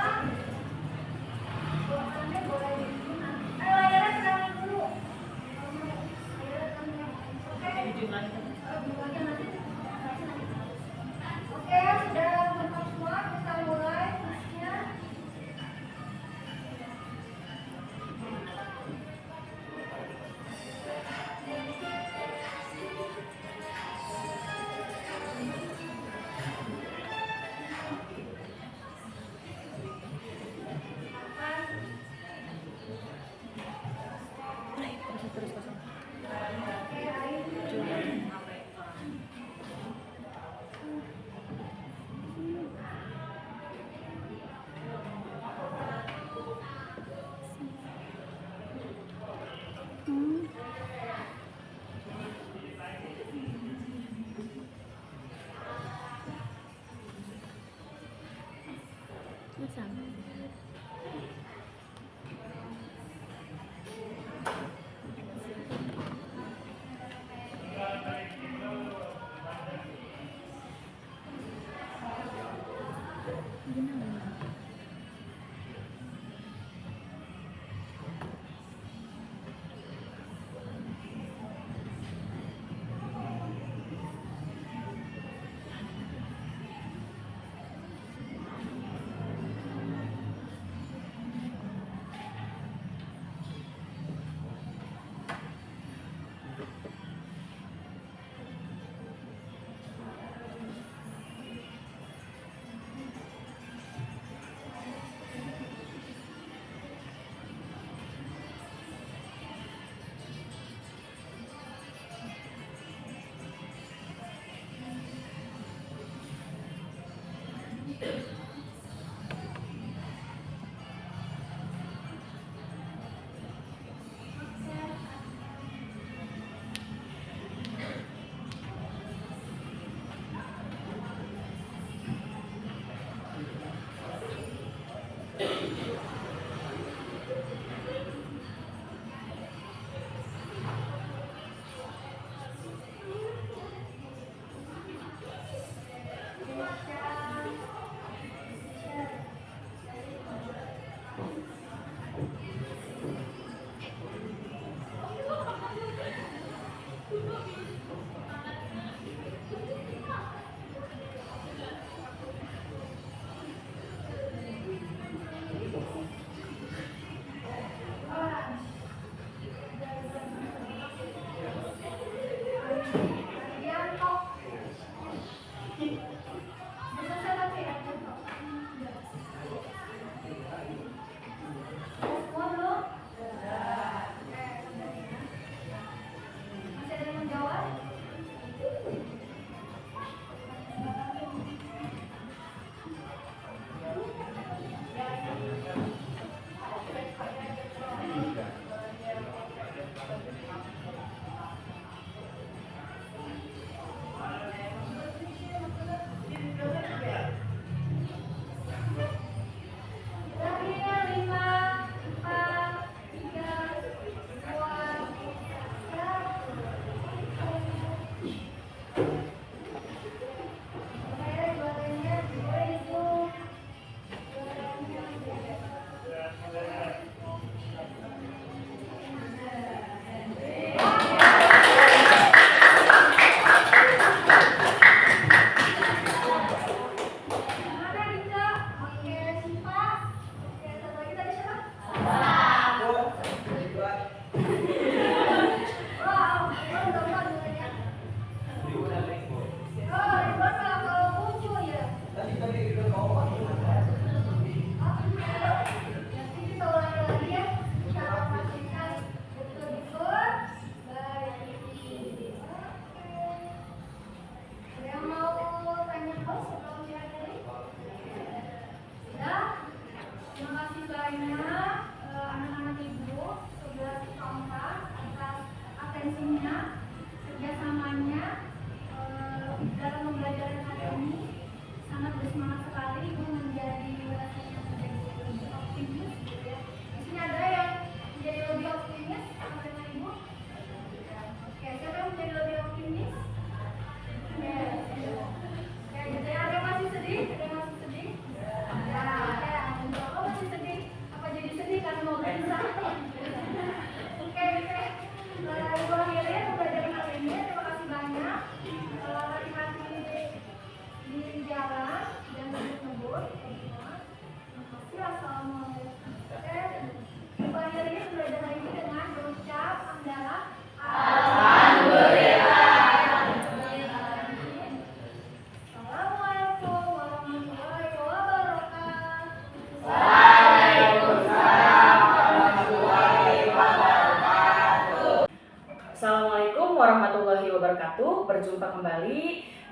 Assalamualaikum warahmatullahi wabarakatuh. Berjumpa kembali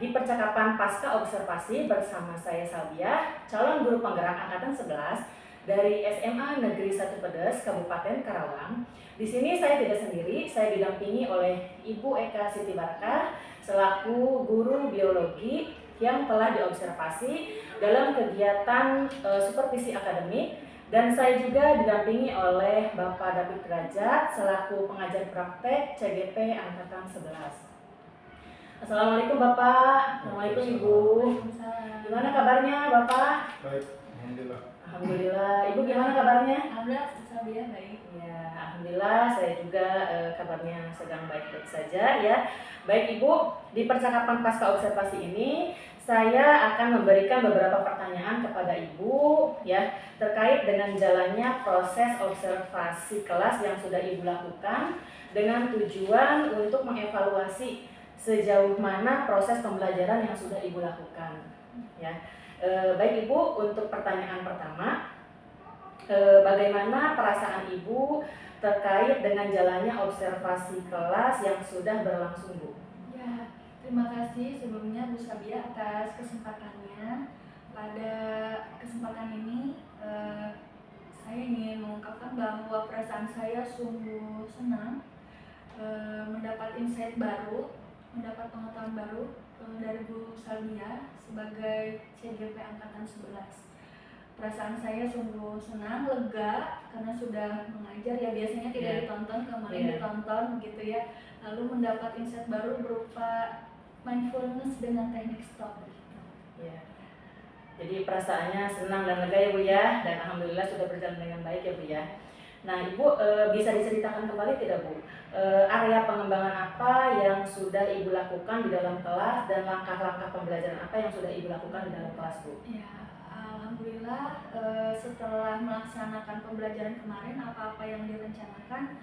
di percakapan pasca observasi bersama saya Salbiah, calon guru penggerak angkatan 11 dari SMA Negeri 1 Pedes, Kabupaten Karawang. Di sini saya tidak sendiri, saya didampingi oleh Ibu Eka Siti Barkah selaku guru biologi yang telah diobservasi dalam kegiatan supervisi akademik, dan saya juga didampingi oleh Bapak David Derajat selaku pengajar praktek CGP Angkatan 11. Assalamualaikum Bapak, Assalamualaikum Ibu. Gimana kabarnya Bapak? Baik, alhamdulillah. Alhamdulillah. Ibu gimana kabarnya? Alhamdulillah, Sabia baik. Ya, alhamdulillah saya juga kabarnya sedang baik-baik saja ya. Baik Ibu, di percakapan pasca observasi ini saya akan memberikan beberapa pertanyaan kepada Ibu ya terkait dengan jalannya proses observasi kelas yang sudah Ibu lakukan dengan tujuan untuk mengevaluasi sejauh mana proses pembelajaran yang sudah Ibu lakukan ya. Baik Ibu, untuk pertanyaan pertama, bagaimana perasaan Ibu terkait dengan jalannya observasi kelas yang sudah berlangsung Bu? Ya, terima kasih sebelumnya Bu Sabia atas kesempatannya. Pada kesempatan ini saya ingin mengungkapkan bahwa perasaan saya sungguh senang mendapat insight baru, mendapat pengetahuan baru dari Bu Sabia sebagai CGP Angkatan 11. Perasaan saya sungguh senang, lega karena sudah mengajar ya, biasanya tidak ditonton, kemarin ditonton gitu ya. Lalu mendapat insight baru berupa mindfulness dengan teknik stop gitu. Ya. Jadi perasaannya senang dan lega ya Bu ya, dan alhamdulillah sudah berjalan dengan baik ya Bu ya. Nah Ibu bisa diceritakan kembali tidak Bu, area pengembangan apa yang sudah Ibu lakukan di dalam kelas dan langkah-langkah pembelajaran apa yang sudah Ibu lakukan di dalam kelas Bu? Ya, alhamdulillah setelah melaksanakan pembelajaran kemarin apa-apa yang direncanakan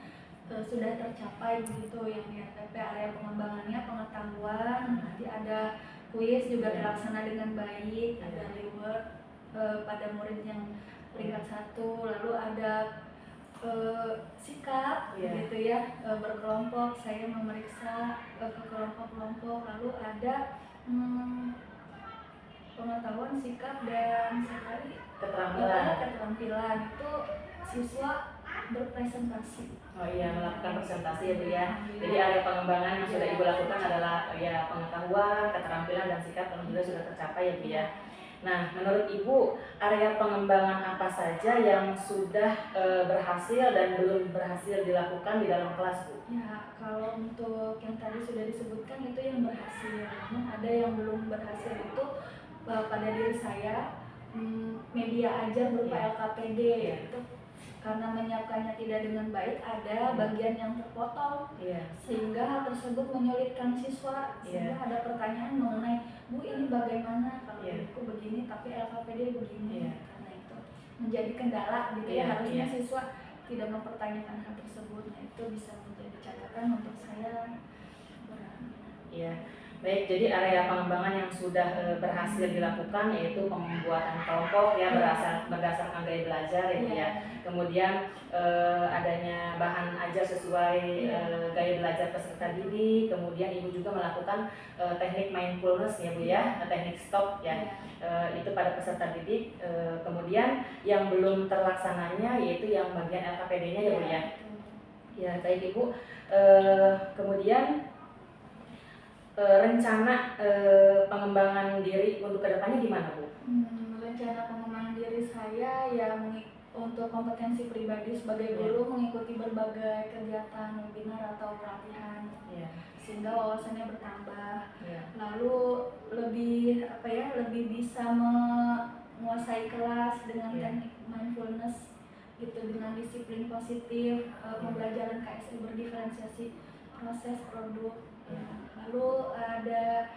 sudah tercapai begitu, yang di RTP area pengembangannya, pengetahuan, nanti ada kuis juga terlaksana dengan baik, ada reward pada murid yang peringkat 1, lalu ada sikap gitu ya, berkelompok, saya memeriksa ke kelompok-kelompok, lalu ada pengetahuan, sikap, dan sekali keterampilan itu siswa berpresentasi. Oh iya, melakukan presentasi ya Bu ya. Jadi area pengembangan yang sudah Ibu lakukan adalah ya pengetahuan, keterampilan, dan sikap alhamdulillah sudah tercapai ya Bu ya. Nah, menurut Ibu, area pengembangan apa saja yang sudah berhasil dan belum berhasil dilakukan di dalam kelas Bu? Ya, kalau untuk yang tadi sudah disebutkan itu yang berhasil, namun ada yang belum berhasil itu pada diri saya, media ajar berupa LKPD itu karena menyiapkannya tidak dengan baik, ada bagian yang terpotong sehingga hal tersebut menyulitkan siswa, sehingga ada pertanyaan mengenai Bu ini bagaimana kalau buku begini tapi LKPD begini, karena itu menjadi kendala gitu ya, harusnya siswa tidak mempertanyakan hal tersebut. Nah itu bisa menjadi catatan untuk saya. Baik, jadi area pengembangan yang sudah berhasil dilakukan yaitu pembuatan kelompok ya berdasarkan gaya belajar ya. Kemudian adanya bahan ajar sesuai gaya belajar peserta didik. Kemudian Ibu juga melakukan teknik mindfulness ya Bu ya, teknik stop ya. Itu pada peserta didik. Kemudian yang belum terlaksananya yaitu yang bagian LKPD-nya ya Bu ya. Ya, baik Ibu. Kemudian rencana pengembangan diri untuk kedepannya gimana Bu? Rencana pengembangan diri saya ya untuk kompetensi pribadi sebagai guru mengikuti berbagai kegiatan webinar atau pelatihan sehingga wawasannya bertambah. Lalu lebih bisa menguasai kelas dengan teknik mindfulness gitu, dengan disiplin positif, pembelajaran KSI berdiferensiasi proses produk. Lalu ada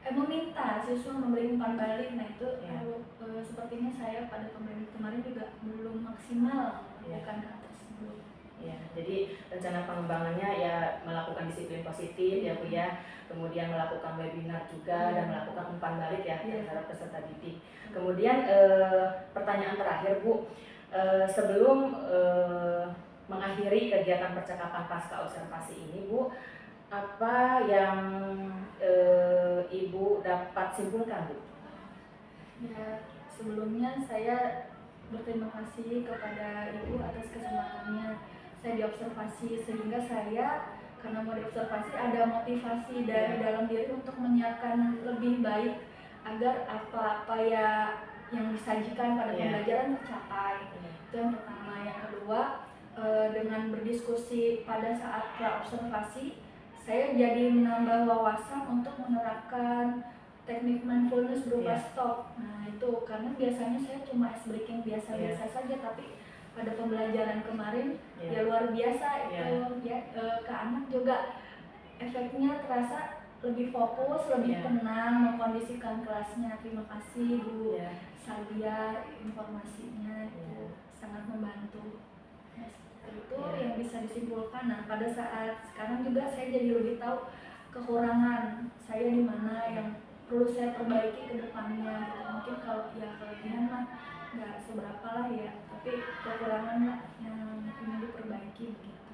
meminta siswa memberi umpan balik. Nah itu sepertinya saya pada pembelajaran kemarin juga belum maksimal melakukan hal tersebut. Jadi rencana pengembangannya ya melakukan disiplin positif ya Bu ya, kemudian melakukan webinar juga dan melakukan umpan balik ya terhadap peserta didik. Kemudian pertanyaan terakhir Bu, sebelum mengakhiri kegiatan percakapan pasca observasi ini Bu, apa yang Ibu dapat simpulkan Bu? Ya, sebelumnya saya berterima kasih kepada Ibu atas kesempatannya saya diobservasi, sehingga saya karena mau diobservasi ada motivasi dari dalam diri untuk menyiapkan lebih baik agar apa-apa yang disajikan pada pembelajaran tercapai. Itu yang pertama. Yang kedua, dengan berdiskusi pada saat pra-observasi, saya jadi menambah wawasan untuk menerapkan teknik mindfulness berupa stop. Nah itu karena biasanya saya cuma ice breaking biasa-biasa saja, tapi pada pembelajaran kemarin ya luar biasa itu ke anak juga efeknya terasa lebih fokus, lebih tenang mengkondisikan kelasnya. Terima kasih Bu Sadia, informasinya itu sangat membantu. Nah, itu yang bisa disimpulkan. Nah pada saat sekarang juga saya jadi lebih tahu kekurangan saya di mana yang perlu saya perbaiki ke depannya gitu. Mungkin kalau kelebihan mah nggak seberapa lah ya, tapi kekurangan lah yang ingin diperbaiki begitu.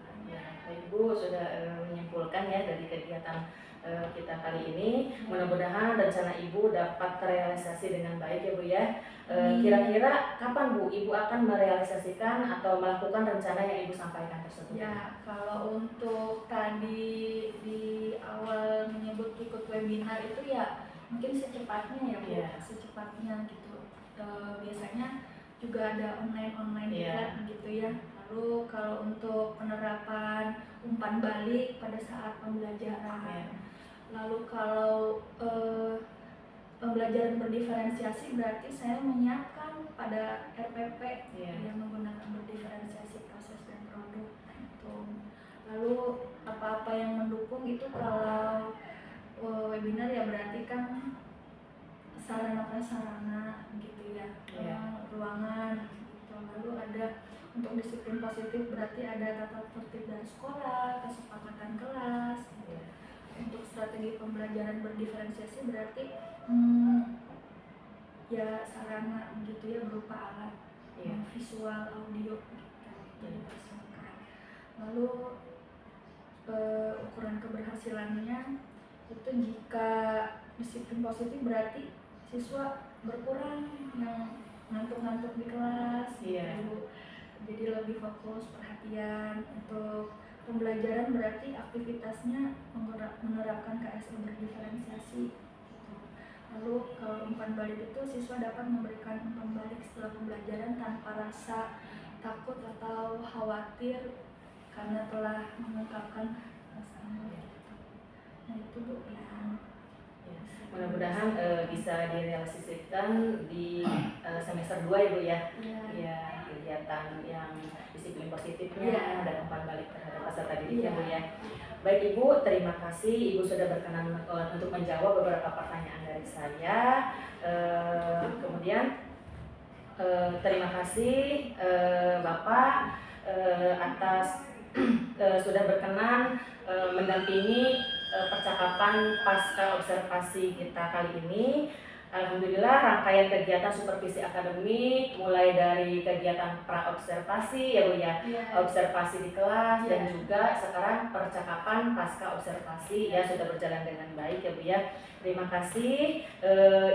Ibu sudah menyimpulkan ya dari kegiatan kita kali ini. Mudah-mudahan rencana Ibu dapat terrealisasi dengan baik ya Bu ya. Kira-kira kapan Bu Ibu akan merealisasikan atau melakukan rencana yang Ibu sampaikan tersebut? Ya, kalau untuk tadi di awal menyebut ikut webinar itu ya mungkin secepatnya ya Bu, secepatnya gitu. Biasanya juga ada online gitu ya. Lalu kalau untuk penerapan umpan balik pada saat pembelajaran, lalu kalau pembelajaran berdiferensiasi berarti saya menyiapkan pada RPP yang menggunakan berdiferensiasi proses dan produk. Nah, itu. Lalu apa-apa yang mendukung itu kalau webinar ya berarti kan sarana-prasarana gitu ya, ruangan gitu. Lalu ada untuk disiplin positif berarti ada tata tertib dari sekolah, kesepakatan kelas gitu. Untuk strategi pembelajaran berdiferensiasi berarti ya sarana gitu ya berupa alat visual, audio gitu yang dipersiapkan. Lalu ukuran keberhasilannya itu jika disiplin positif berarti siswa berkurang yang ngantuk-ngantuk di kelas gitu. Jadi lebih fokus perhatian. Untuk pembelajaran berarti aktivitasnya menerapkan KSO berdiferensiasi gitu. Lalu kalau umpan balik itu siswa dapat memberikan umpan balik setelah pembelajaran tanpa rasa takut atau khawatir karena telah mengungkapkan perasaan gitu. Nah itu Bu yang mudah-mudahan bisa direalisasikan di semester 2 ya Bu ya. Ya, kegiatan yang disiplin positifnya dan umpan balik terhadap peserta didiknya Bu ya. Baik Ibu, terima kasih Ibu sudah berkenan untuk menjawab beberapa pertanyaan dari saya. Kemudian terima kasih Bapak atas sudah berkenan mendampingi percakapan pasca observasi kita kali ini. Alhamdulillah rangkaian kegiatan supervisi akademik mulai dari kegiatan pra-observasi ya Bu ya, observasi di kelas dan juga sekarang percakapan pasca observasi ya sudah berjalan dengan baik ya Bu ya. Terima kasih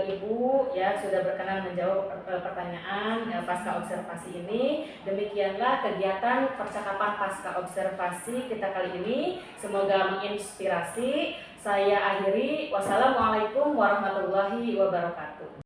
Ibu ya sudah berkenan menjawab pertanyaan pasca observasi ini. Demikianlah kegiatan percakapan pasca observasi kita kali ini. Semoga menginspirasi. Saya akhiri. Wassalamualaikum warahmatullahi wabarakatuh.